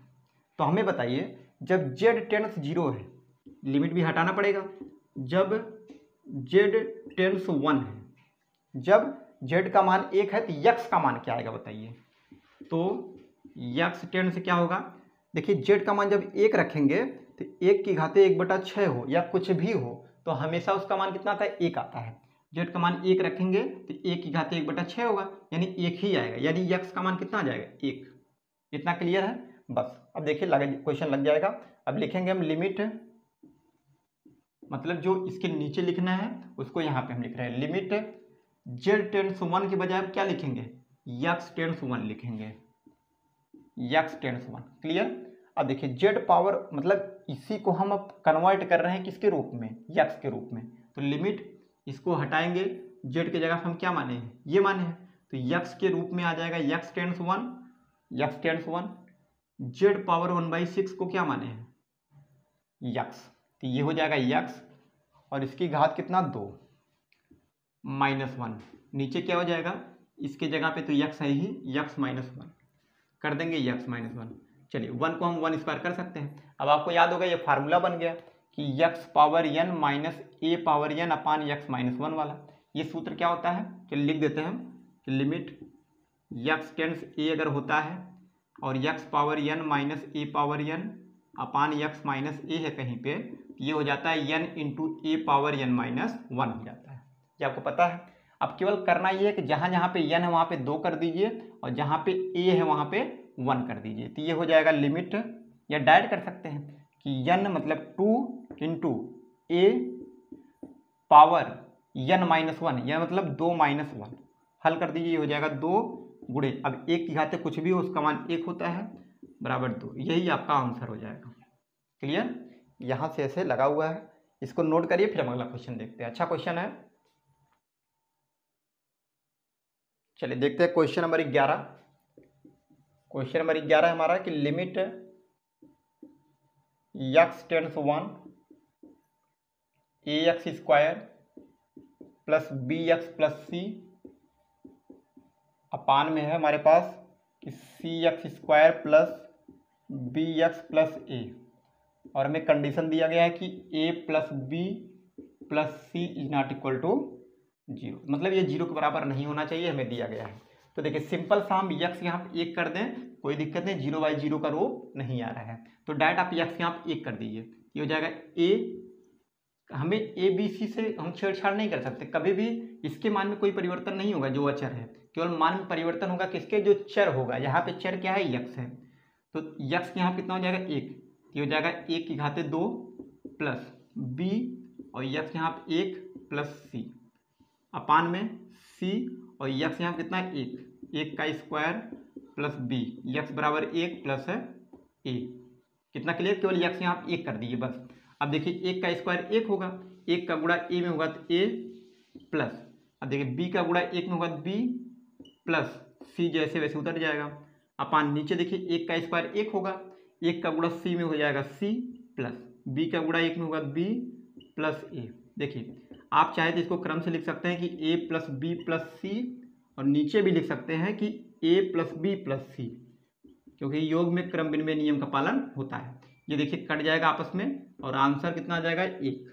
तो हमें बताइए जब z टेंड्स 0 है, लिमिट भी हटाना पड़ेगा, जब z टेंड्स 1 है, जब z का मान 1 है तो x का मान क्या आएगा बताइए। तो x टेंड्स क्या होगा, देखिए z का मान जब 1 रखेंगे तो 1 की घाते 1/6 हो या कुछ भी हो तो हमेशा उसका मान कितना आता है, 1 आता है। z का मान 1 रखेंगे तो 1 की घाते 1/6 होगा, यानी 1 ही आएगा, यानी x का मान कितना आ जाएगा 1। इतना क्लियर है। बस अब देखिए क्वेश्चन लग जाएगा। अब लिखेंगे हम लिमिट, मतलब जो इसके नीचे लिखना है उसको यहाँ पे हम लिख रहे हैं, लिमिट z टेंड्स 1 के बजाय हम क्या लिखेंगे, x टेंड्स 1 लिखेंगे, x टेंड्स 1। क्लियर। अब देखिए जेड पावर मतलब इसी को हम अब कन्वर्ट कर रहे हैं किसके रूप में, यक्स के रूप में। तो लिमिट इसको हटाएंगे, जेड की जगह हम क्या माने हैं, ये माने हैं, तो यक्स के रूप में आ जाएगा x tends 1, x tends 1। Z power 1/6 को क्या माने हैं, यक्स, तो ये हो जाएगा यक्स और इसकी घात कितना 2 -1। नीचे क्या हो जाएगा, इसके जगह पे तो यक्स है ही, यक्स -1 कर देंगे, यक्स -1। चलिए 1 को हम 1 स्क्वायर कर सकते हैं। अब आपको याद होगा ये फार्मूला बन गया कि यक्स पावर n माइनस ए पावर n अपान यक्स -1 वाला। ये सूत्र क्या होता है, चलिए लिख देते हैं हम कि लिमिट यक्स टेंस ए अगर होता है और यक्स पावर n माइनस ए पावर n अपान यक्स माइनस ए है कहीं पे, ये हो जाता है n इंटू ए पावर n -1 हो जाता है। ये आपको पता है। अब केवल करना ये है कि जहाँ जहाँ पे n है वहाँ पे 2 कर दीजिए और जहाँ पे a है वहाँ पे 1 कर दीजिए, तो ये हो जाएगा लिमिट, या डायरेक्ट कर सकते हैं कि n मतलब 2 इंटू ए पावर n -1, यह मतलब 2 -1, हल कर दीजिए, ये हो जाएगा 2 गुणे, अब एक की घाते कुछ भी हो उसका मान 1 होता है, बराबर 2, यही आपका आंसर हो जाएगा। क्लियर, यहाँ से ऐसे लगा हुआ है, इसको नोट करिए, फिर हम अगला क्वेश्चन देखते हैं। अच्छा क्वेश्चन है, चलिए देखते हैं क्वेश्चन नंबर 11। क्वेश्चन नंबर 11 हमारा कि limit x tends 1 a x square plus b x plus c upon में है हमारे पास कि c x square plus b x plus a, और हमें कंडीशन दिया गया है कि a plus b plus c is not equal to 0, मतलब ये 0 के बराबर नहीं होना चाहिए, हमें दिया गया है। तो देखिए सिंपल सा हम यक्स यहाँ पे 1 कर दें, कोई दिक्कत नहीं, 0/0 का रो नहीं आ रहा है, तो डायरेक्ट आप यक्स यहाँ पे 1 कर दीजिए, ये हो जाएगा ए। हमें ए बी सी से हम छेड़छाड़ नहीं कर सकते, कभी भी इसके मान में कोई परिवर्तन नहीं होगा जो अचर है, केवल मान में परिवर्तन होगा किसके, जो चर होगा। यहाँ पे चर क्या है, यक्स है, तो यक्स यहाँ कितना हो जाएगा 1, ये हो जाएगा 1 की घाते 2 प्लस बी और यक्स यहाँ पे 1 प्लस सी अपान में सी और यक्स यहाँ कितना है 1 का स्क्वायर प्लस बी, यक्स बराबर 1 प्लस ए, कितना क्लियर, केवल यक्स यहाँ 1 कर दीजिए बस। अब देखिए 1 का स्क्वायर 1 होगा, 1 का गुणा ए में होगा तो ए प्लस, अब देखिए बी का गुणा 1 में होगा तो बी प्लस सी जैसे वैसे उतर जाएगा अपान नीचे देखिए 1 का स्क्वायर 1 होगा, 1 का गुणा सी में हो जाएगा सी प्लस बी का गुणा 1 में होगा बी प्लस ए। देखिए आप चाहे तो इसको क्रम से लिख सकते हैं कि ए प्लस बी प्लस सी, और नीचे भी लिख सकते हैं कि ए प्लस बी प्लस सी, क्योंकि योग में क्रम विनिमय नियम का पालन होता है। ये देखिए कट जाएगा आपस में और आंसर कितना आ जाएगा 1,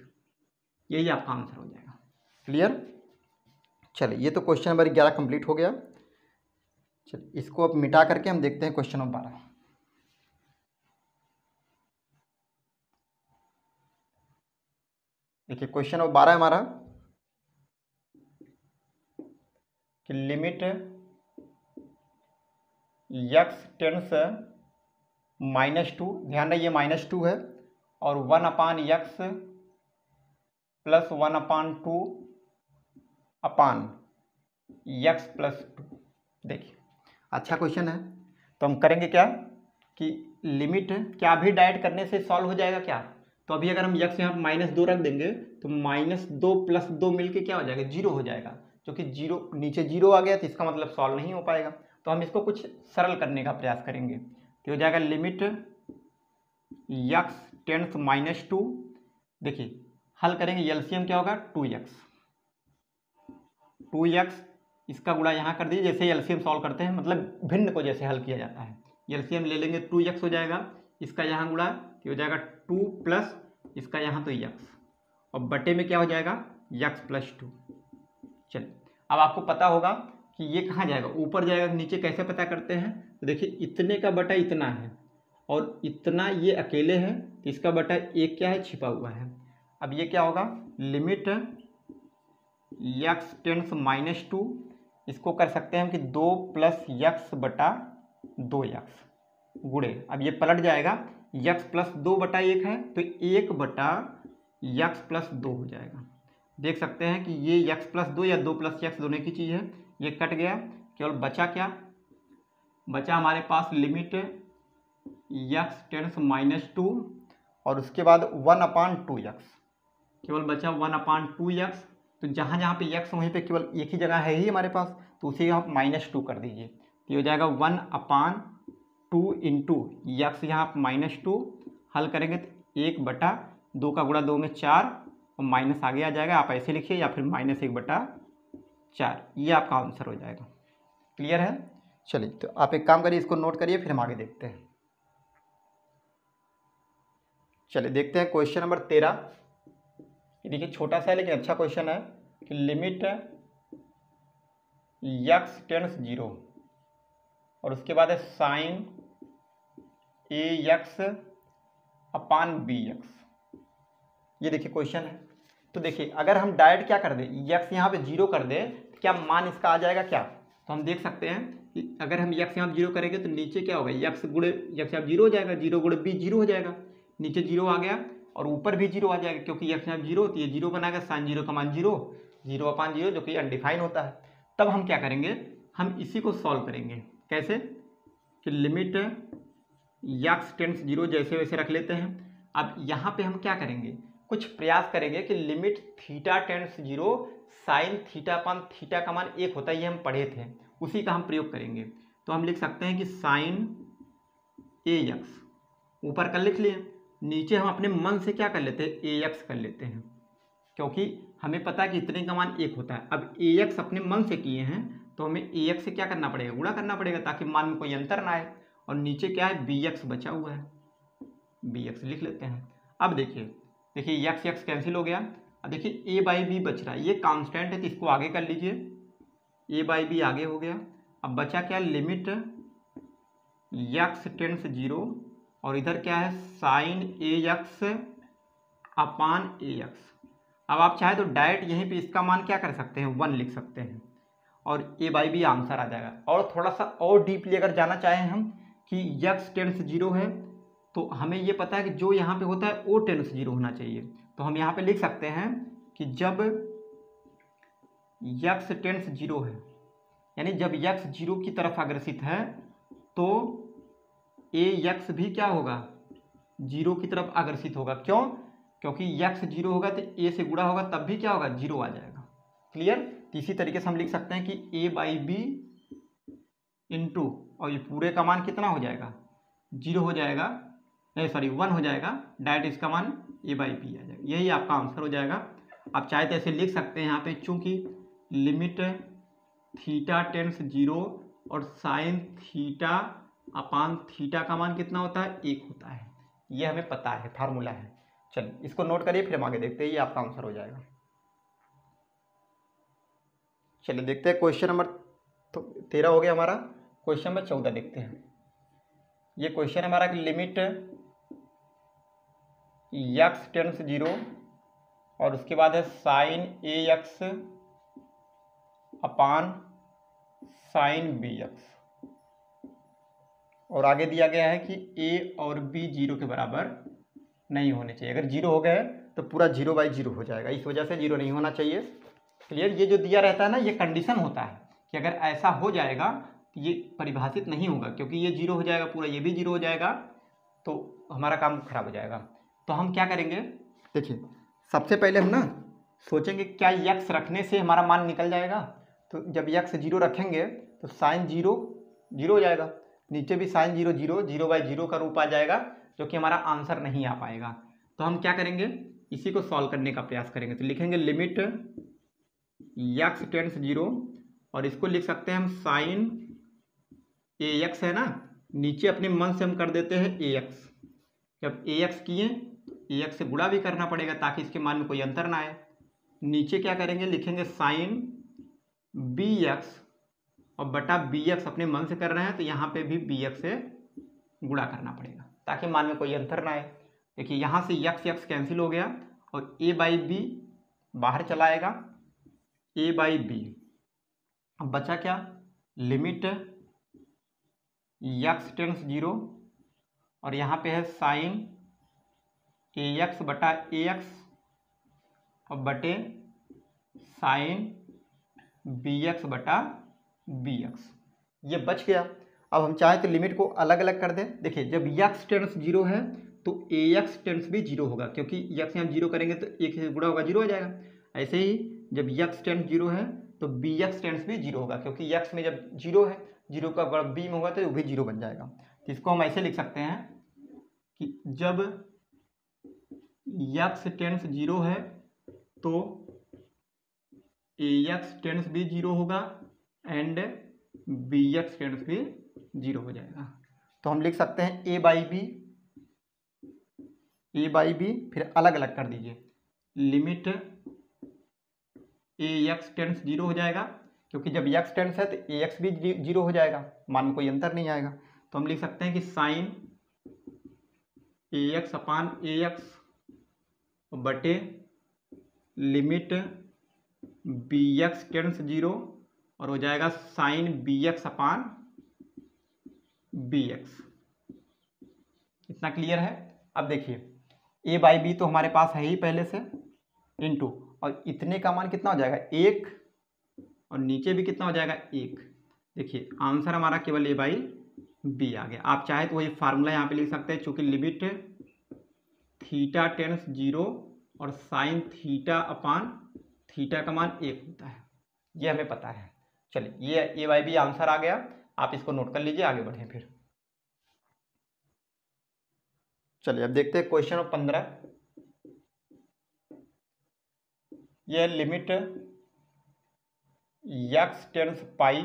यही आपका आंसर हो जाएगा। क्लियर, चलिए ये तो क्वेश्चन नंबर 11 कंप्लीट हो गया। चलिए इसको अब मिटा करके हम देखते हैं क्वेश्चन नंबर 12। देखिए क्वेश्चन नंबर 12 हमारा कि लिमिट यक्स टेंस -2, ध्यान रहे ये -2 है, और 1 अपान यक्स प्लस 1/2 अपान यक्स प्लस 2। देखिए अच्छा क्वेश्चन है, तो हम करेंगे क्या कि लिमिट क्या अभी डायरेक्ट करने से सॉल्व हो जाएगा क्या, तो अभी अगर हम यक्स यहाँ -2 रख देंगे तो -2 प्लस 2 मिलके क्या हो जाएगा 0 हो जाएगा, क्योंकि 0 नीचे 0 आ गया तो इसका मतलब सॉल्व नहीं हो पाएगा। तो हम इसको कुछ सरल करने का प्रयास करेंगे, तो हो जाएगा लिमिट यक्स टेंस -2, देखिए हल करेंगे, एलसीएम क्या होगा 2x, इसका गुणा यहाँ कर दीजिए, जैसे एलसीएम सॉल्व करते हैं मतलब भिन्न को जैसे हल किया जाता है, एलसीएम ले लेंगे 2x हो जाएगा, इसका यहाँ गुणा तो हो जाएगा 2 प्लस इसका यहाँ तो x, और बटे में क्या हो जाएगा x प्लस 2। चलिए अब आपको पता होगा कि ये कहाँ जाएगा, ऊपर जाएगा, नीचे कैसे पता करते हैं, तो देखिए इतने का बटा इतना है और इतना ये अकेले है, तो इसका बटा एक क्या है छिपा हुआ है। अब ये क्या होगा, लिमिट यक्स टेंस -2, इसको कर सकते हैं हम कि 2 प्लस यक्स बटा 2x गुणे, अब ये पलट जाएगा, यक्स प्लस 2 बटा 1 है तो 1 बटा यक्स प्लस 2 हो जाएगा। देख सकते हैं कि ये यक्स प्लस 2 या 2 प्लस यक्स दोनों की चीज़ है, ये कट गया, केवल बचा क्या, बचा हमारे पास लिमिट यक्स टेंस -2 और उसके बाद 1/2 यक्स, केवल बचा 1/2 यक्स। तो जहाँ जहाँ पे यक्स वहीं पे केवल एक ही जगह है ही हमारे पास, तो उसी आप -2 कर दीजिए। तो ये हो जाएगा 1/2 इंटू यक्स, यहाँ आप -2 हल करेंगे तो 1/2 का गुणा 2 में 4 और माइनस आगे आ जाएगा, आप ऐसे लिखिए या फिर -1/4, ये आपका आंसर हो जाएगा। क्लियर है? चलिए तो आप एक काम करिए, इसको नोट करिए, फिर हम आगे देखते हैं। चलिए देखते हैं क्वेश्चन नंबर 13। ये देखिए छोटा सा है लेकिन अच्छा क्वेश्चन है कि लिमिट यक्स टेंस 0 और उसके बाद है साइन AX/BX। ये देखिए क्वेश्चन है। तो देखिए अगर हम डायरेक्ट क्या कर दे, यक्स यहाँ पे 0 कर दे तो क्या मान इसका आ जाएगा क्या? तो हम देख सकते हैं कि अगर हम यक्स यहाँ 0 करेंगे तो नीचे क्या होगा, यक्स गुणे यक्स यहाँ 0 हो जाएगा, 0 गुणे b 0 हो जाएगा, नीचे 0 आ गया और ऊपर भी 0 आ जाएगा, क्योंकि यक्स यहाँ 0 तो ये 0 बनाएगा, साइन 0 का मान 0, 0/0 जो कि अनडिफाइन होता है। तब हम क्या करेंगे, हम इसी को सॉल्व करेंगे। कैसे? कि लिमिट यक्स टेंस 0 जैसे वैसे रख लेते हैं। अब यहाँ पे हम क्या करेंगे, कुछ प्रयास करेंगे कि limit theta tends 0 sine theta का मान 1 होता है, ये हम पढ़े थे, उसी का हम प्रयोग करेंगे। तो हम लिख सकते हैं कि साइन AX ऊपर कर लिख लिए, नीचे हम अपने मन से क्या कर लेते हैं, AX कर लेते हैं, क्योंकि हमें पता है कि इतने का मान 1 होता है। अब AX अपने मन से किए हैं तो हमें AX से क्या करना पड़ेगा, गुणा करना पड़ेगा, ताकि मान में कोई अंतर ना आए। और नीचे क्या है, BX बचा हुआ है, BX लिख लेते हैं। अब देखिए यक्स यक्स कैंसिल हो गया। अब देखिए A/B बच रहा है, ये कांस्टेंट है तो इसको आगे कर लीजिए, A/B आगे हो गया। अब बचा क्या, लिमिट यक्स टेंस 0 और इधर क्या है साइन AX/AX। अब आप चाहे तो डायरेक्ट यहीं पे इसका मान क्या कर सकते हैं, 1 लिख सकते हैं और A/B आंसर आ जाएगा। और थोड़ा सा और डीपली अगर जाना चाहें हम कि यक्स टेंस 0 है तो हमें ये पता है कि जो यहाँ पे होता है वो टेंस 0 होना चाहिए। तो हम यहाँ पे लिख सकते हैं कि जब यक्स टेंस 0 है, यानी जब यक्स 0 की तरफ अग्रसित है तो AX भी क्या होगा, 0 की तरफ अग्रसित होगा। क्यों? क्योंकि यक्स 0 होगा तो A से गुणा होगा, तब भी क्या होगा, 0 आ जाएगा। क्लियर? तो इसी तरीके से हम लिख सकते हैं कि A/B इंटू, और ये पूरे का मान कितना हो जाएगा, 0 हो जाएगा, 1 हो जाएगा, डायरेक्ट इसका मान A/B आ जाएगा। यही आपका आंसर हो जाएगा। आप चाहे तो ऐसे लिख सकते हैं यहाँ पे, चूंकि लिमिट थीटा टेंस 0 और साइन थीटा का मान कितना होता है, 1 होता है। ये हमें पता है, फार्मूला है। चलिए इसको नोट करिए, फिर हम आगे देखते हैं, ये आपका आंसर हो जाएगा। चलिए देखते हैं क्वेश्चन नंबर 13 हो गया हमारा। क्वेश्चन नंबर 14 देखते हैं। ये क्वेश्चन हमारा कि लिमिट यक्स टेंस 0 और उसके बाद है साइन AX/साइन BX, और आगे दिया गया है कि A और B 0 के बराबर नहीं होने चाहिए। अगर 0 हो गए तो पूरा 0/0 हो जाएगा, इस वजह से 0 नहीं होना चाहिए। क्लियर? ये जो दिया रहता है ना, ये कंडीशन होता है कि अगर ऐसा हो जाएगा तो ये परिभाषित नहीं होगा, क्योंकि ये 0 हो जाएगा पूरा, ये भी 0 हो जाएगा, तो हमारा काम खराब हो जाएगा। तो हम क्या करेंगे, देखिए सबसे पहले हम ना सोचेंगे क्या यक्स रखने से हमारा मान निकल जाएगा। तो जब यक्स 0 रखेंगे तो साइन 0 0 हो जाएगा, नीचे भी साइन 0 0, 0/0 का रूप आ जाएगा, जो कि हमारा आंसर नहीं आ पाएगा। तो हम क्या करेंगे, इसी को सॉल्व करने का प्रयास करेंगे। तो लिखेंगे लिमिट यक्स टेंस 0 और इसको लिख सकते हैं हम साइन AX है ना, नीचे अपने मन से हम कर देते हैं AX। जब AX किए तो AX से गुणा भी करना पड़ेगा ताकि इसके मान में कोई अंतर ना आए। नीचे क्या करेंगे, लिखेंगे साइन BX और बटा BX अपने मन से कर रहे हैं तो यहाँ पे भी BX से गुणा करना पड़ेगा ताकि मान में कोई अंतर ना आए। देखिए यहाँ से यक्स यक्स कैंसिल हो गया और A/B बाहर चला आएगा, A/B। अब बचा क्या, लिमिट यक्स टेंस 0 और यहाँ पे है साइन AX/AX और बटे साइन BX/BX, ये बच गया। अब हम चाहें तो लिमिट को अलग अलग कर दें। देखिए जब x टेंस 0 है तो ax टेंस भी 0 होगा, क्योंकि x हम 0 करेंगे तो एक से गुणा होगा 0 हो जाएगा। ऐसे ही जब x टेंस 0 है तो bx टेंस भी 0 होगा, क्योंकि x में जब 0 है 0 का गुणा b में होगा तो वो भी 0 बन जाएगा। तो इसको हम ऐसे लिख सकते हैं कि जब x टेंस 0 है तो ax टेंस भी 0 होगा एंड bx टेंस भी 0 हो जाएगा। तो हम लिख सकते हैं a बाई बी, फिर अलग अलग कर दीजिए। लिमिट ax टेंस 0 हो जाएगा, क्योंकि जब x टेंस है तो ax भी 0 हो जाएगा, मान में कोई अंतर नहीं आएगा। तो हम लिख सकते हैं कि साइन ax अपान ax बटे लिमिट bx टेंस 0 और हो जाएगा साइन bx अपान bx। इतना क्लियर है। अब देखिए a बाई बी तो हमारे पास है ही पहले से, इनटू और इतने का मान कितना हो जाएगा 1 और नीचे भी कितना हो जाएगा 1। देखिए आंसर हमारा केवल a बाई बी आ गया। आप चाहे तो वही फार्मूला यहाँ पे लिख सकते हैं, चूंकि लिमिट थीटा टेंस 0 और साइन थीटा अपान थीटा का मान 1 होता है, ये हमें पता है। चलिए ये a बाई बी आंसर आ गया, आप इसको नोट कर लीजिए, आगे बढ़ें फिर। चलिए अब देखते हैं क्वेश्चन नंबर 15। यह limit x tends pi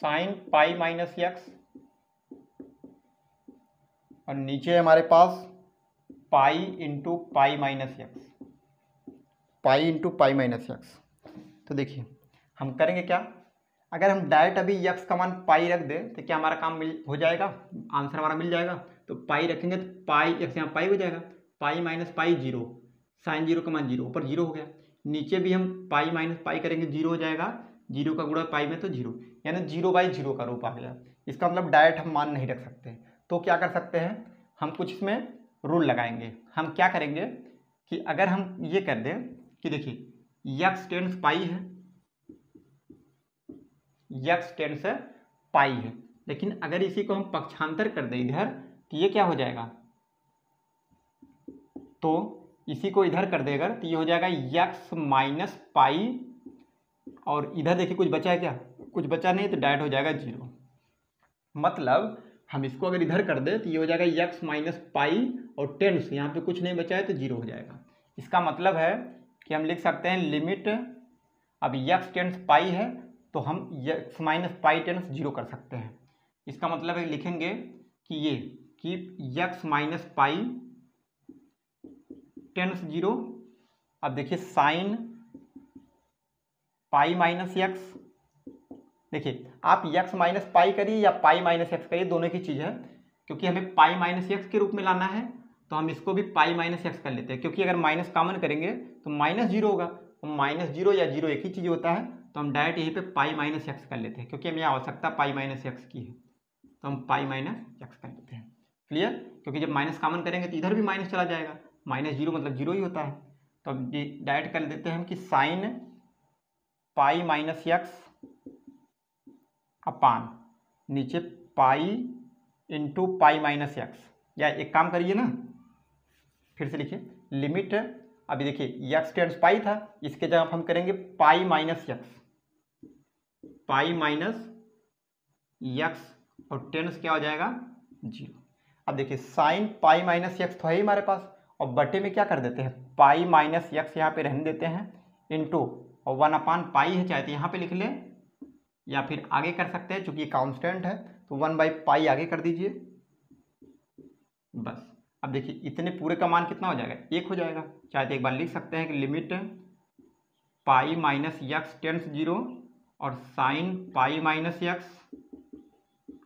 sine pi minus x और नीचे हमारे पास pi into pi minus x, pi into pi minus x. तो देखिए हम करेंगे क्या, अगर हम डायरेक्ट अभी x का मान पाई रख दें तो क्या हमारा काम हो जाएगा, आंसर हमारा मिल जाएगा। तो पाई रखेंगे तो पाई x यहाँ पाई हो जाएगा, पाई माइनस पाई 0, साइन 0 का मान 0, ऊपर 0 हो गया। नीचे भी हम पाई माइनस पाई करेंगे 0 हो जाएगा, 0 का गुणा पाई में तो 0, यानी 0/0 का रूप आ गया। इसका मतलब डायरेक्ट हम मान नहीं रख सकते, तो क्या कर सकते हैं, हम कुछ इसमें रूल लगाएंगे। हम क्या करेंगे कि अगर हम ये कर दें कि देखिए x टेंस पाई है, x टेंस पाई है, लेकिन अगर इसी को हम पक्षांतर कर दें इधर तो ये क्या हो जाएगा, तो इसी को इधर कर देगा तो ये हो जाएगा x माइनस पाई, और इधर देखिए कुछ बचा है क्या, कुछ बचा नहीं, तो डायरेक्ट हो जाएगा 0। मतलब हम इसको अगर इधर कर दे तो ये हो जाएगा x माइनस पाई और टेंस, यहाँ पे कुछ नहीं बचा है तो 0 हो जाएगा। इसका मतलब है कि हम लिख सकते हैं लिमिट, अब x टेंस पाई है तो हम x माइनस पाई टेंस 0 कर सकते हैं। इसका मतलब है लिखेंगे कि ये कि x माइनस पाई टेंस 0। अब देखिए साइन पाई माइनस एक्स, देखिए आप x माइनस पाई करिए या पाई माइनस एक्स करिए, दोनों की चीज़ है। क्योंकि हमें पाई माइनस एक्स के रूप में लाना है तो हम इसको भी पाई माइनस एक्स कर लेते हैं, क्योंकि अगर माइनस कॉमन करेंगे तो माइनस 0 होगा, तो माइनस 0 या 0 एक ही चीज़ होता है, तो हम डायरेक्ट यहीं पे पाई माइनस एक्स कर लेते हैं, क्योंकि हमें आवश्यकता पाई माइनस एक्स की है, तो हम पाई माइनस एक्स कर लेते हैं। क्लियर, क्योंकि जब माइनस कॉमन करेंगे तो इधर भी माइनस चला जाएगा, माइनस 0 मतलब 0 ही होता है। तो अब डायरेक्ट कर देते हैं हम कि साइन पाई माइनस एक्स अपान नीचे पाई इंटू पाई माइनस एक्स, या एक काम करिए ना, फिर से लिखिए लिमिट, अभी देखिए एक्स टेंस पाई था, इसके जगह हम करेंगे पाई माइनस एक्स, पाई माइनस एक्स और टेंस क्या हो जाएगा 0। अब देखिए साइन पाई माइनस एक्स तो है ही हमारे पास, और बटे में क्या कर देते हैं पाई माइनस एक्स यहाँ पे रहने देते हैं, इंटू और 1 अपान पाई है, चाहे तो यहाँ पे लिख लें या फिर आगे कर सकते हैं, चूंकि ये कांस्टेंट है तो 1/पाई आगे कर दीजिए बस। अब देखिए इतने पूरे का मान कितना हो जाएगा 1 हो जाएगा, चाहे तो एक बार लिख सकते हैं कि लिमिट पाई माइनस एक्स टेंस 0 और साइन पाई माइनस एक्स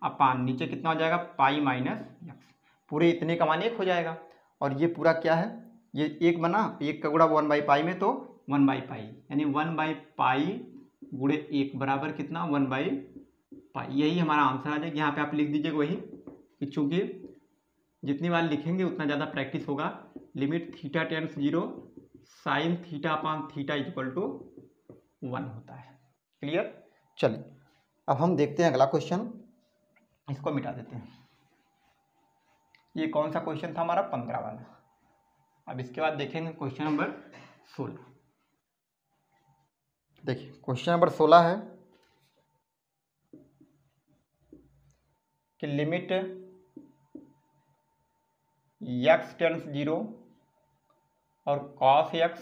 अपान नीचे कितना हो जाएगा पाई माइनस एक्स, पूरे इतने का मान 1 हो जाएगा। और ये पूरा क्या है, ये 1 बना, 1 का गुणा 1/पाई में तो 1/पाई, यानी 1/पाई गुणे 1 बराबर कितना 1/पाई, यही हमारा आंसर आ जाएगा। यहाँ पे आप लिख दीजिएगा वही, कि चूंकि जितनी बार लिखेंगे उतना ज़्यादा प्रैक्टिस होगा। Limit theta tends 0 sine theta upon theta equal to 1 होता है। क्लियर। चलिए अब हम देखते हैं अगला क्वेश्चन, इसको मिटा देते हैं। ये कौन सा क्वेश्चन था हमारा? 15 वाला। अब इसके बाद देखेंगे क्वेश्चन नंबर 16। देखिए क्वेश्चन नंबर 16 है कि लिमिट x टेंड्स 0 और cos x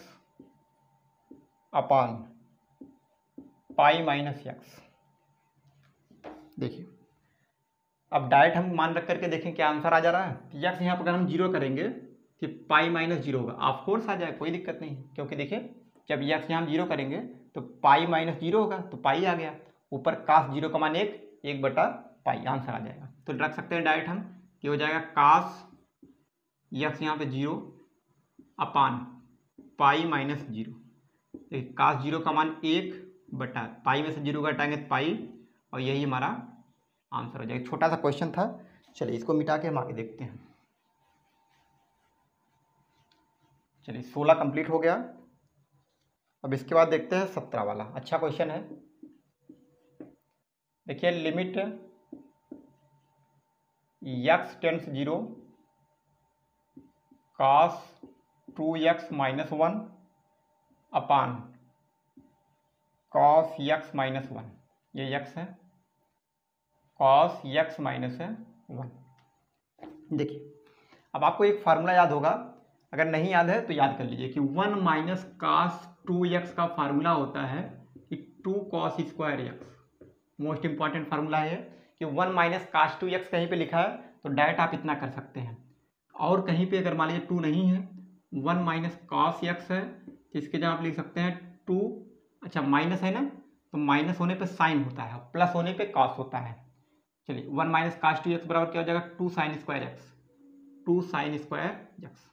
अपान पाई माइनस एक्स। देखिए अब डायरेक्ट हम मान रख करके देखें क्या आंसर आ जा रहा है। यक्स यहाँ पर अगर हम जीरो करेंगे कि पाई माइनस जीरो होगा, ऑफकोर्स आ जाए, कोई दिक्कत नहीं, क्योंकि देखिए जब यक्स यहाँ हम जीरो करेंगे तो पाई माइनस जीरो होगा, तो पाई आ गया, ऊपर कास जीरो का मान एक बटा पाई, आंसर आ जाएगा। तो रख सकते हैं डायरेक्ट हम कि हो जाएगा कास यक्स यहाँ पे जीरो अपान पाई माइनस जीरो। देखिए कास जीरो का मान एक बटा पाई में से जीरो घटाएंगे तो पाई, और यही हमारा आंसर हो जाएगा। छोटा सा क्वेश्चन था, चलिए इसको मिटा के हम आगे देखते हैं। चलिए 16 कंप्लीट हो गया। अब इसके बाद देखते हैं 17 वाला, अच्छा क्वेश्चन है। देखिए limit x tends 0 cos 2x minus 1 अपान cos x माइनस 1, ये x है, cos x माइनस 1। देखिए अब आपको एक फार्मूला याद होगा, अगर नहीं याद है तो याद कर लीजिए कि 1 माइनस कास 2x का फार्मूला होता है कि 2 cos square x। Most important formula है कि 1 माइनस कास 2x कहीं पे लिखा है तो डायरेक्ट आप इतना कर सकते हैं, और कहीं पे अगर मान लीजिए 2 नहीं है, 1 माइनस कॉस x है, तो इसके जगह आप लिख सकते हैं 2, अच्छा माइनस है ना, तो माइनस होने पे साइन होता है, प्लस होने पे कॉस होता है। चलिए 1 माइनस कास 2x बराबर क्या हो जाएगा? 2 sine square x, 2 sine square x.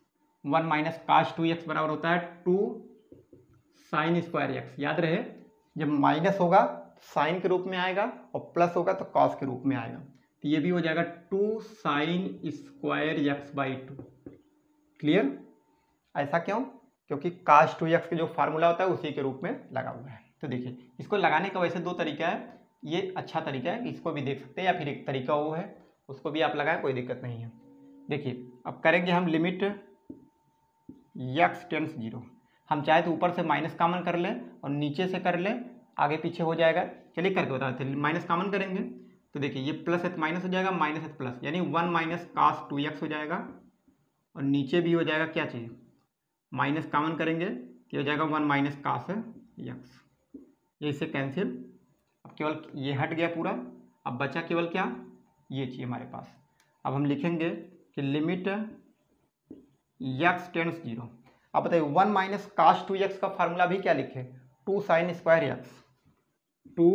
1 minus cos 2x बराबर होता है 2 साइन स्क्वायर एक्स। याद रहे जब माइनस होगा साइन के रूप में आएगा और प्लस होगा तो कॉस के रूप में आएगा, तो ये भी हो जाएगा 2 sine square x by 2। Clear? ऐसा क्यों? क्योंकि कास 2x के जो फार्मूला होता है उसी के रूप में लगा हुआ है। तो देखिए इसको लगाने का वैसे दो तरीका है, ये अच्छा तरीका है, इसको भी देख सकते हैं, या फिर एक तरीका वो है उसको भी आप लगाएं, कोई दिक्कत नहीं है। देखिए अब करेंगे हम लिमिट x टेंड्स 0, हम चाहे तो ऊपर से माइनस कॉमन कर लें और नीचे से कर लें, आगे पीछे हो जाएगा। चलिए करके बता देते हैं। माइनस कॉमन करेंगे तो देखिए ये प्लस है तो माइनस हो जाएगा, माइनस है तो प्लस, यानी 1 माइनस कास 2x हो जाएगा, और नीचे भी हो जाएगा क्या चाहिए, माइनस कॉमन करेंगे तो हो जाएगा 1 माइनस कास x, ये इससे कैंसिल। अब केवल ये हट गया पूरा, अब बचा केवल क्या, ये चाहिए हमारे पास। अब हम लिखेंगे कि लिमिट x टेंड्स 0। अब बताइए 1 माइनस कास 2x का फार्मूला भी क्या लिखे, 2 sine square x, 2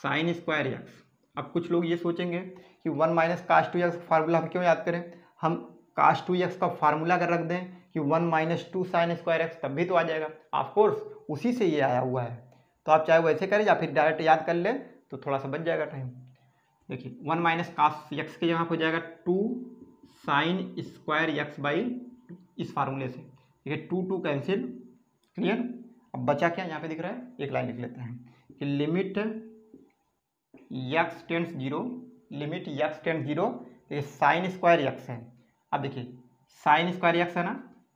sine square x. अब कुछ लोग ये सोचेंगे कि 1 माइनस कास 2x का फार्मूला हम क्यों याद करें, हम कास 2x का फार्मूला अगर रख दें कि 1 माइनस 2 साइन स्क्वायर एक्स तब भी तो आ जाएगा, ऑफकोर्स उसी से ये आया हुआ है। तो आप चाहे वैसे करें या फिर डायरेक्ट याद कर लें तो थोड़ा सा बच जाएगा टाइम। देखिए 1 माइनस कास एक्स की जगह हो जाएगा 2 साइन स्क्वायर एक्स बाई इस फार्मूले से, ठीक है, 2 कैंसिल। क्लियर? अब बचा क्या यहाँ पे दिख रहा है, एक लाइन लिख लेते हैं कि limit x tends 0, limit x tends 0, तो ये साइन स्क्वायर एक्स है। अब देखिए साइन स्क्वायर एक्स है ना,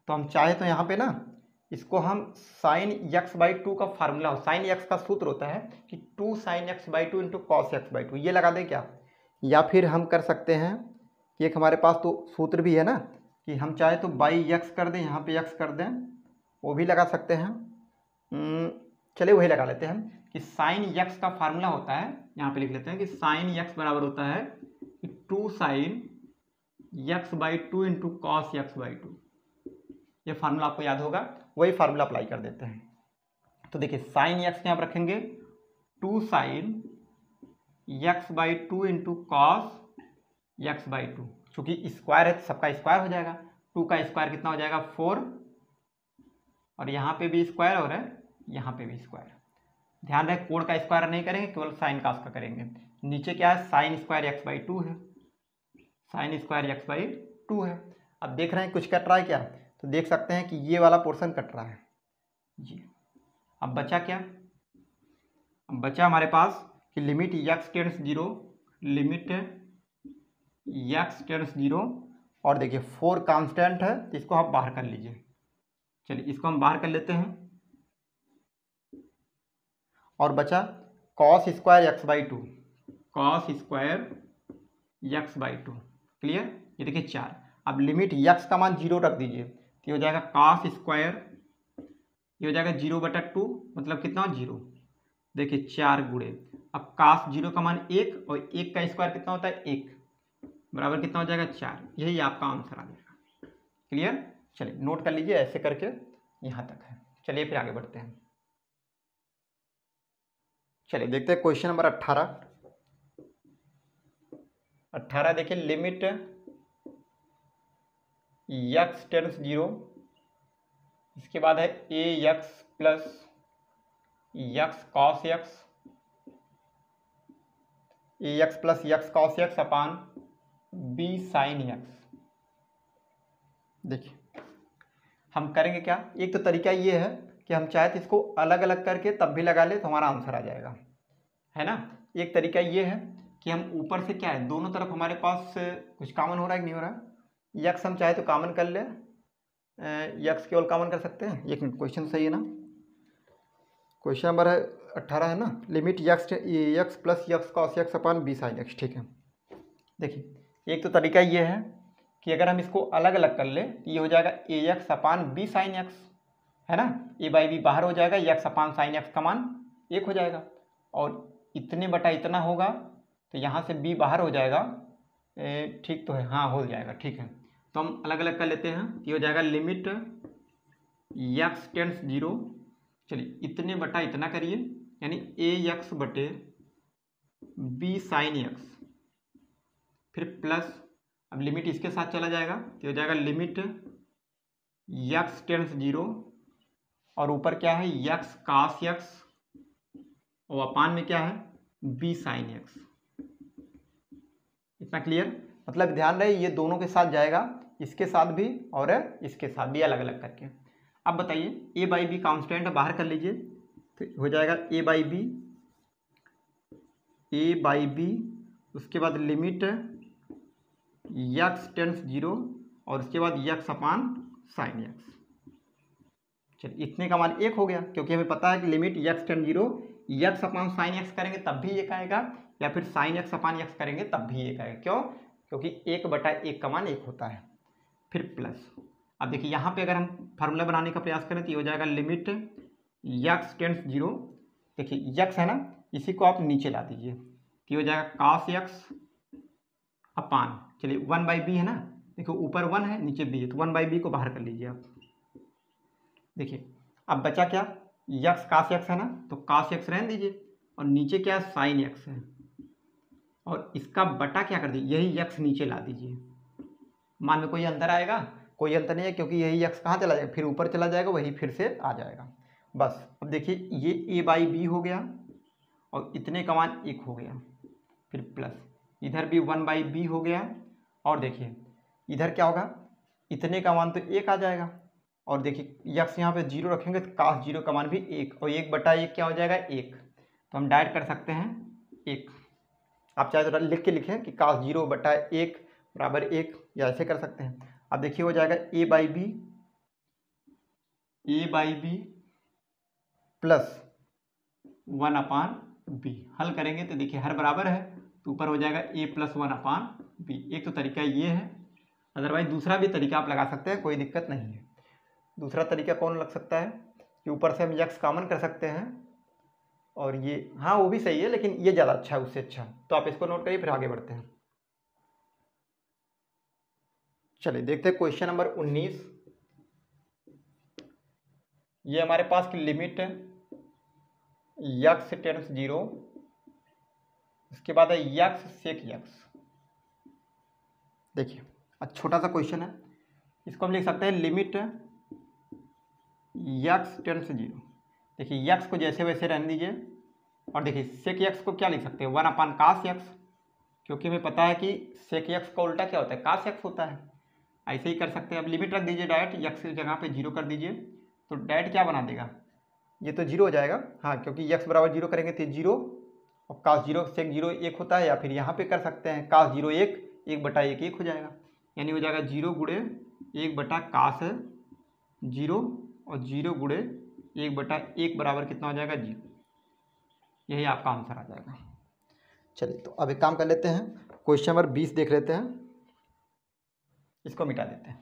तो हम चाहे तो यहाँ पे ना इसको हम साइन एक्स बाई 2 का फार्मूला हो, साइन एक्स का सूत्र होता है कि 2 sine x by 2 into cos x by 2, ये लगा दें क्या, या फिर हम कर सकते हैं कि एक हमारे पास तो सूत्र भी है ना कि हम चाहे तो बाई एक्स कर दें, यहाँ पे एक्स कर दें, वो भी लगा सकते हैं। चलिए वही लगा लेते हैं कि साइन एक्स का फार्मूला होता है, यहाँ पे लिख लेते हैं कि साइन एक्स बराबर होता है कि 2 sine x by 2 into cos x by 2। ये फार्मूला आपको याद होगा, वही फार्मूला अप्लाई कर देते हैं। तो देखिए साइन एक्स यहाँ पर रखेंगे 2 sine x by 2 into cos x by 2, चूँकि स्क्वायर है तो सबका स्क्वायर हो जाएगा, 2 का स्क्वायर कितना हो जाएगा 4, और यहाँ पे भी स्क्वायर और है यहाँ पे भी स्क्वायर। ध्यान रहे कोण का स्क्वायर नहीं करेंगे, केवल साइन कास का करेंगे। नीचे क्या है, साइन स्क्वायर एक्स बाई 2 है, साइन स्क्वायर एक्स बाई 2 है। अब देख रहे हैं कुछ कट रहा है क्या, तो देख सकते हैं कि ये वाला पोर्शन कट रहा है, जी। अब बचा क्या, अब बचा हमारे पास कि limit x tends zero, limit x tends zero, और देखिए 4 कांस्टेंट है तो इसको आप बाहर कर लीजिए। चलिए इसको हम बाहर कर लेते हैं और बचा cos square x by two, cos square x by two. Clear? ये देखिए 4। अब लिमिट यक्स का मान 0 रख दीजिए तो ये हो जाएगा कॉस स्क्वायर, ये हो जाएगा 0/2, मतलब कितना 0। देखिए 4 गुणे, अब कॉस 0 का मान 1 और 1 का स्क्वायर कितना होता है 1, बराबर कितना हो जाएगा 4। यही आपका आंसर आ जाएगा। क्लियर? चलिए नोट कर लीजिए, ऐसे करके यहाँ तक है। चलिए फिर आगे बढ़ते हैं। चलिए देखते हैं क्वेश्चन नंबर 18 देखिए, लिमिट यक्स टेंड्स 0, इसके बाद है a x plus x cos x, a x plus x cos x upon b sine x. देखिए हम करेंगे क्या, एक तो तरीका ये है कि हम चाहे तो इसको अलग अलग करके तब भी लगा ले तो हमारा आंसर आ जाएगा, है ना। एक तरीका ये है कि हम ऊपर से क्या है, दोनों तरफ हमारे पास कुछ कॉमन हो रहा है कि नहीं हो रहा है। यक्स हम चाहे तो कॉमन कर ले, यक्स केवल कॉमन कर सकते हैं। एक मिनट, क्वेश्चन सही है ना, क्वेश्चन नंबर 18 है ना, limit x plus x cos x upon b sine x. ठीक है, देखिए एक तो तरीका ये है कि अगर हम इसको अलग अलग कर ले तो ये हो जाएगा ए एक्स अपान बी साइन एक्स, है ना। ए बाई बी बाहर हो जाएगा, यक्स अपान साइन एक्स का मान 1 हो जाएगा, और इतने बटा इतना होगा तो यहाँ से बी बाहर हो जाएगा। ठीक तो है, हाँ हो जाएगा, ठीक है। तो हम अलग अलग कर लेते हैं, ये हो जाएगा लिमिट यक्स टेंड्स 0, चलिए इतने बटा इतना करिए, यानी ए यक्स बटे बी साइन यक्स, फिर प्लस, अब लिमिट इसके साथ चला जाएगा तो हो जाएगा लिमिट यक्स टेंड्स 0, और ऊपर क्या है यक्स कास यक्स, और अपान में क्या है बी साइन एक्स। इतना क्लियर? मतलब ध्यान रहे ये दोनों के साथ जाएगा, इसके साथ भी और इसके साथ भी, अलग अलग करके। अब बताइए ए बाई बी कांस्टेंट बाहर कर लीजिए तो हो जाएगा ए बाई बी, उसके बाद लिमिट यक्स टेंड्स 0, और उसके बाद यक्स अपान साइन यक्स। चलिए इतने का मान 1 हो गया, क्योंकि हमें पता है कि लिमिट यक्स टेंड 0 यक्स अपान साइन एक्स करेंगे तब भी 1 आएगा, या फिर साइन एक्स अपान एक्स करेंगे तब भी 1 आएगा। क्यों? क्योंकि 1/1 का मान 1 होता है। फिर प्लस, अब देखिए यहाँ पे अगर हम फार्मूला बनाने का प्रयास करें तो ये हो जाएगा लिमिट यक्स टेंड्स 0, देखिए यक्स है ना, इसी को आप नीचे ला दीजिए तो ये हो जाएगा कास यक्स अपान, चलिए 1/b है ना, देखिए ऊपर 1 है नीचे b है, तो 1/b को बाहर कर लीजिए आप। देखिए अब बचा क्या, यक्स कास यक्स है ना, तो कास यक्स रहने दीजिए, और नीचे क्या है साइन यक्स है, और इसका बटा क्या कर दीजिए, यही यक्स नीचे ला दीजिए। मान में कोई अंतर आएगा? कोई अंतर नहीं है, क्योंकि यही यक्स कहाँ चला जाएगा, फिर ऊपर चला जाएगा, वही फिर से आ जाएगा। बस अब देखिए ये ए बाई बी हो गया, और इतने का मान 1 हो गया, फिर प्लस इधर भी 1/b हो गया, और देखिए इधर क्या होगा, इतने का मान तो 1 आ जाएगा, और देखिए यक्स यहाँ पे 0 रखेंगे तो कास 0 का मान भी 1, और 1/1 क्या हो जाएगा 1, तो हम डायरेक्ट कर सकते हैं 1। आप चाहे तो लिख के लिखें कि कास 0/1 बराबर 1, या ऐसे कर सकते हैं। अब देखिए हो जाएगा ए बाई बी प्लस 1/b। हल करेंगे तो देखिए हर बराबर है तो ऊपर हो जाएगा a + 1/b। एक तो तरीका ये है, अदरवाइज दूसरा भी तरीका आप लगा सकते हैं, कोई दिक्कत नहीं है। दूसरा तरीका कौन लग सकता है कि ऊपर से हम यक्स कॉमन कर सकते हैं, और ये हाँ वो भी सही है, लेकिन ये ज़्यादा अच्छा है उससे अच्छा, तो आप इसको नोट करिए, फिर आगे बढ़ते हैं। चलिए देखते हैं क्वेश्चन नंबर 19। ये हमारे पास की लिमिट यक्स टेंड्स 0, इसके बाद है यक्स सेक यक्स। देखिए अच्छा छोटा सा क्वेश्चन है, इसको हम लिख सकते हैं लिमिट यक्स टेंड्स 0। देखिए यक्स को जैसे वैसे रहने दीजिए, और देखिए सेक यक्स को क्या लिख सकते हैं 1/कास यक्स, क्योंकि हमें पता है कि सेक यक्स का उल्टा क्या होता है, कास यक्स होता है। ऐसे ही कर सकते हैं। अब लिमिट रख दीजिए डायरेक्ट, यक्स की जगह पे 0 कर दीजिए, तो डायरेक्ट क्या बना देगा, ये तो 0 हो जाएगा, हाँ क्योंकि यक्स बराबर 0 करेंगे तो 0, और cos 0 sec 0 1 होता है, या फिर यहाँ पे कर सकते हैं cos 0 1 1/1 1 हो जाएगा, यानी हो जाएगा 0 गुणे 1/cos 0 और 0 गुणे 1/1 बराबर कितना हो जाएगा 0। यही आपका आंसर आ जाएगा। चलिए तो अब एक काम कर लेते हैं, क्वेश्चन नंबर 20 देख लेते हैं, इसको मिटा देते हैं।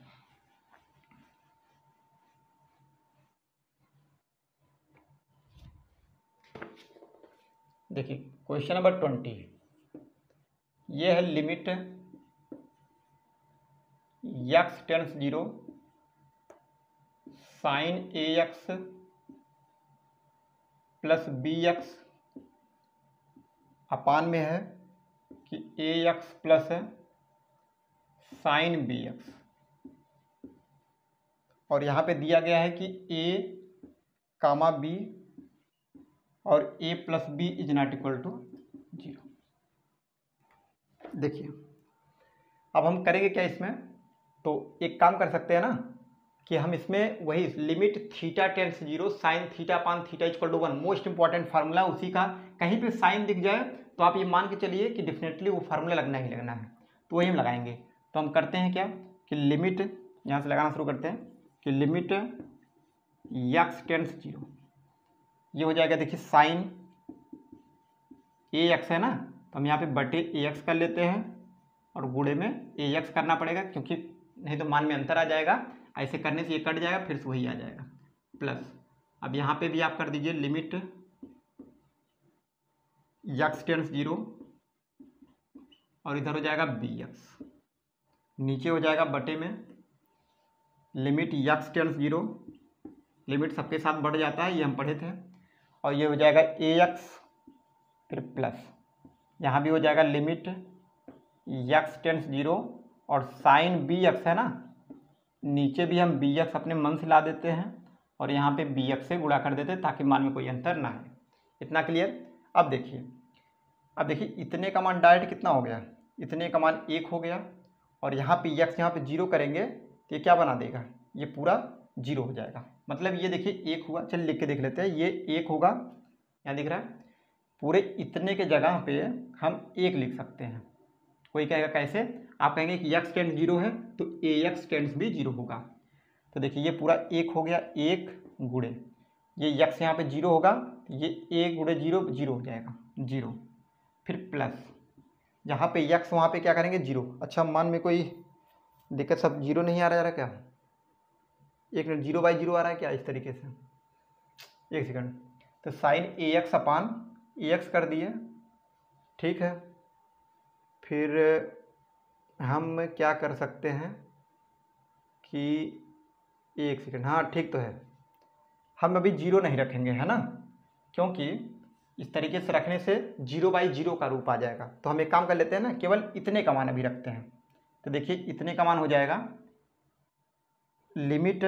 देखिए क्वेश्चन नंबर 20, ये है limit x tends 0 sine ax plus bx upon में है कि ax प्लस साइन bx, और यहाँ पे दिया गया है कि a कामा b और a plus b is not equal to 0। देखिए अब हम करेंगे क्या इसमें, तो एक काम कर सकते हैं ना कि हम इसमें वही limit theta tends 0 sine theta upon theta equal to 1, most important formula उसी का, कहीं पे साइन दिख जाए तो आप ये मान के चलिए कि डेफिनेटली वो फार्मूला लगना ही लगना है, तो वही हम लगाएंगे। तो हम करते हैं क्या कि लिमिट यहाँ से लगाना शुरू करते हैं कि लिमिट x टेंस 0, ये हो जाएगा देखिए साइन ax है ना, तो हम यहाँ पे बटे ax कर लेते हैं और गुणे में ax करना पड़ेगा, क्योंकि नहीं तो मान में अंतर आ जाएगा, ऐसे करने से ये कट जाएगा फिर से वही आ जाएगा प्लस। अब यहाँ पे भी आप कर दीजिए लिमिट x टेंस 0 और इधर हो जाएगा bx, नीचे हो जाएगा बटे में लिमिट x टेंस 0, लिमिट सबके साथ बढ़ जाता है, ये हम पढ़े थे, और ये हो जाएगा ax फिर प्लस, यहाँ भी हो जाएगा लिमिट x टेंस 0 और साइन bx है ना, नीचे भी हम bx अपने मन से ला देते हैं और यहाँ पे bx से गुणा कर देते हैं ताकि मान में कोई अंतर ना है। इतना क्लियर। अब देखिए इतने का मान डायरेक्ट कितना हो गया, इतने का मान 1 हो गया, और यहाँ पे x यहाँ पे 0 करेंगे तो ये क्या बना देगा, ये पूरा 0 हो जाएगा, मतलब ये देखिए 1 हुआ। चलिए लिख के देख लेते हैं, ये 1 होगा, यहाँ दिख रहा है, पूरे इतने के जगह पे हम 1 लिख सकते हैं। कोई कहेगा कैसे, आप कहेंगे कि x टेंस 0 है तो ax टेंस भी 0 होगा, तो देखिए ये पूरा 1 हो गया, 1 गुणे ये x यहाँ पे 0 होगा, ये 1 गुणे 0 0 हो जाएगा 0, फिर प्लस यहाँ पे x वहाँ पे क्या करेंगे 0। अच्छा मान में कोई दिक्कत, सब 0 नहीं आ रहा क्या, एक मिनट 0/0 आ रहा है क्या इस तरीके से, एक सेकंड, तो साइन ax अपान ax कर दिए, ठीक है। फिर हम क्या कर सकते हैं कि एक सेकंड, हाँ ठीक तो है, हम अभी 0 नहीं रखेंगे है ना, क्योंकि इस तरीके से रखने से 0/0 का रूप आ जाएगा, तो हम एक काम कर लेते हैं ना, केवल इतने का मान अभी रखते हैं। तो देखिए इतने का मान हो जाएगा लिमिट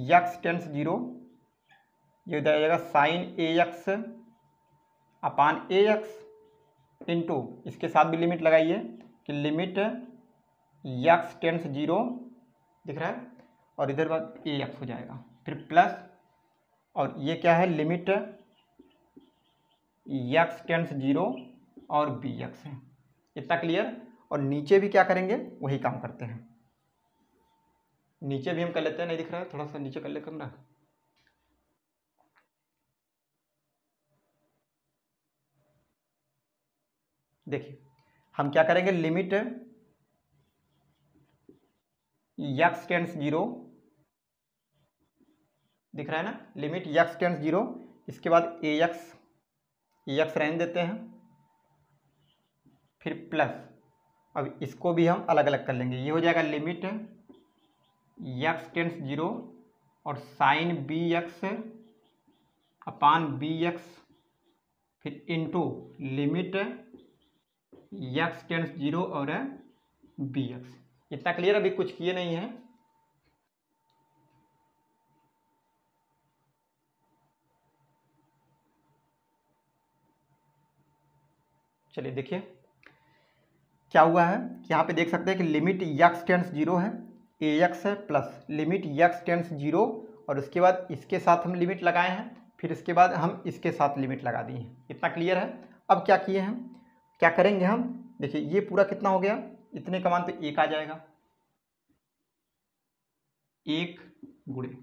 x टेंस 0, ये हो जाएगा साइन ax अपान ax इंटू, इसके साथ भी लिमिट लगाइए कि लिमिट x टेंस 0 दिख रहा है और इधर बाद ax हो जाएगा, फिर प्लस, और ये क्या है लिमिट x टेंस 0 और bx है। इतना क्लियर। और नीचे भी क्या करेंगे, वही काम करते हैं, नीचे भी हम कर लेते हैं, नहीं दिख रहा है, थोड़ा सा नीचे कर ले कमरा। देखिए हम क्या करेंगे, लिमिट x टेंस 0 दिख रहा है ना, लिमिट x टेंस 0, इसके बाद ax रहने देते हैं, फिर प्लस, अब इसको भी हम अलग अलग कर लेंगे, ये हो जाएगा लिमिट x टेंस 0 और साइन bx अपान bx, फिर इंटू लिमिट x टेंस 0 और bx। इतना क्लियर, अभी कुछ किए नहीं है। चलिए देखिए क्या हुआ है, यहाँ पे देख सकते हैं कि लिमिट x टेंस 0 है, ax है, प्लस लिमिट x टेंस 0 और उसके बाद इसके साथ हम लिमिट लगाए हैं, फिर इसके बाद हम इसके साथ लिमिट लगा दिए। इतना क्लियर है। अब क्या किए हैं, क्या करेंगे हम, देखिए ये पूरा कितना हो गया, इतने का मान तो 1 आ जाएगा, 1 गुणे,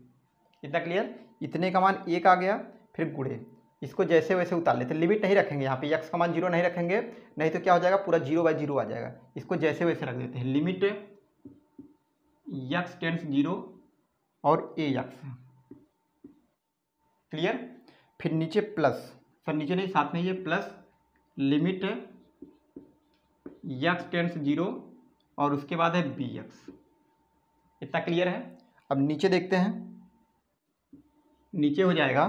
इतना क्लियर, इतने का मान 1 आ गया, फिर गुणे, इसको जैसे वैसे उतार लेते हैं, लिमिट नहीं रखेंगे यहाँ पे, x का मान 0 नहीं रखेंगे, नहीं तो क्या हो जाएगा पूरा 0/0 आ जाएगा। इसको जैसे वैसे रख देते हैं, लिमिट x टेंड्स 0 और ax, क्लियर। फिर नीचे प्लस, सर नीचे नहीं साथ में ये प्लस, लिमिट x टेंड्स 0 और उसके बाद है bx, इतना क्लियर है। अब नीचे देखते हैं, नीचे हो जाएगा,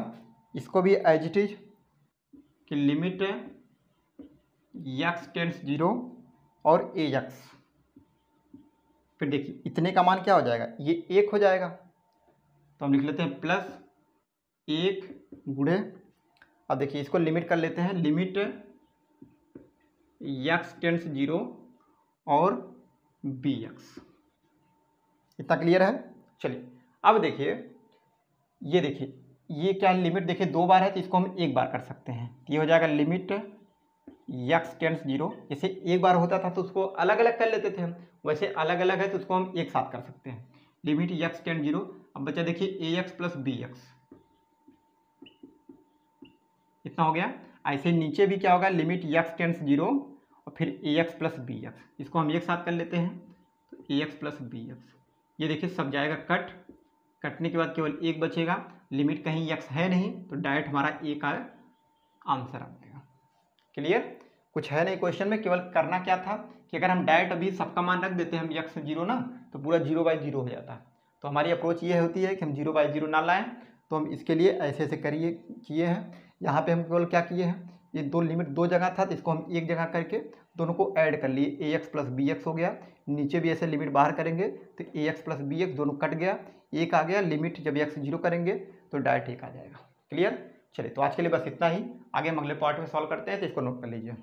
इसको भी एज इट इज कि लिमिट x टेंड्स 0 और ax, फिर देखिए इतने का मान क्या हो जाएगा, ये 1 हो जाएगा, तो हम लिख लेते हैं प्लस 1 गुणे, अब देखिए इसको लिमिट कर लेते हैं, लिमिट x टेंड्स 0 और bx, इतना क्लियर है। चलिए अब देखिए, ये देखिए ये क्या लिमिट, देखिए 2 बार है तो इसको हम 1 बार कर सकते हैं, ये हो जाएगा लिमिट x टेंड्स 0, जैसे 1 बार होता था तो उसको अलग अलग कर लेते थे हम, वैसे अलग अलग है तो उसको हम एक साथ कर सकते हैं, लिमिट x टेंड्स 0। अब बचा देखिए ax प्लस bx, इतना हो गया। ऐसे नीचे भी क्या होगा, लिमिट x टेंड्स 0 और फिर ax प्लस bx, इसको हम एक साथ कर लेते हैं, तो ax प्लस bx, ये देखिए सब जाएगा कट, कटने के बाद केवल 1 बचेगा, लिमिट कहीं x है नहीं तो डायरेक्ट हमारा 1 का आंसर आ जाएगा। क्लियर, कुछ है नहीं क्वेश्चन में, केवल करना क्या था कि अगर हम डायरेक्ट अभी सबका मान रख देते हैं हम x 0 ना, तो पूरा 0/0 हो जाता है। तो हमारी अप्रोच ये होती है कि हम 0/0 ना लाएं, तो हम इसके लिए ऐसे ऐसे किए हैं। यहाँ पे हम केवल क्या किए हैं, ये दो लिमिट 2 जगह था तो इसको हम एक जगह करके दोनों को ऐड कर लिए, ax प्लस bx हो गया, नीचे भी ऐसे लिमिट बाहर करेंगे तो ax प्लस bx दोनों कट गया, 1 आ गया, लिमिट जब x 0 करेंगे तो डायरेक्ट 1 आ जाएगा। क्लियर, चलिए तो आज के लिए बस इतना ही, आगे हम अगले पार्ट में सॉल्व करते हैं, तो इसको नोट कर लीजिए।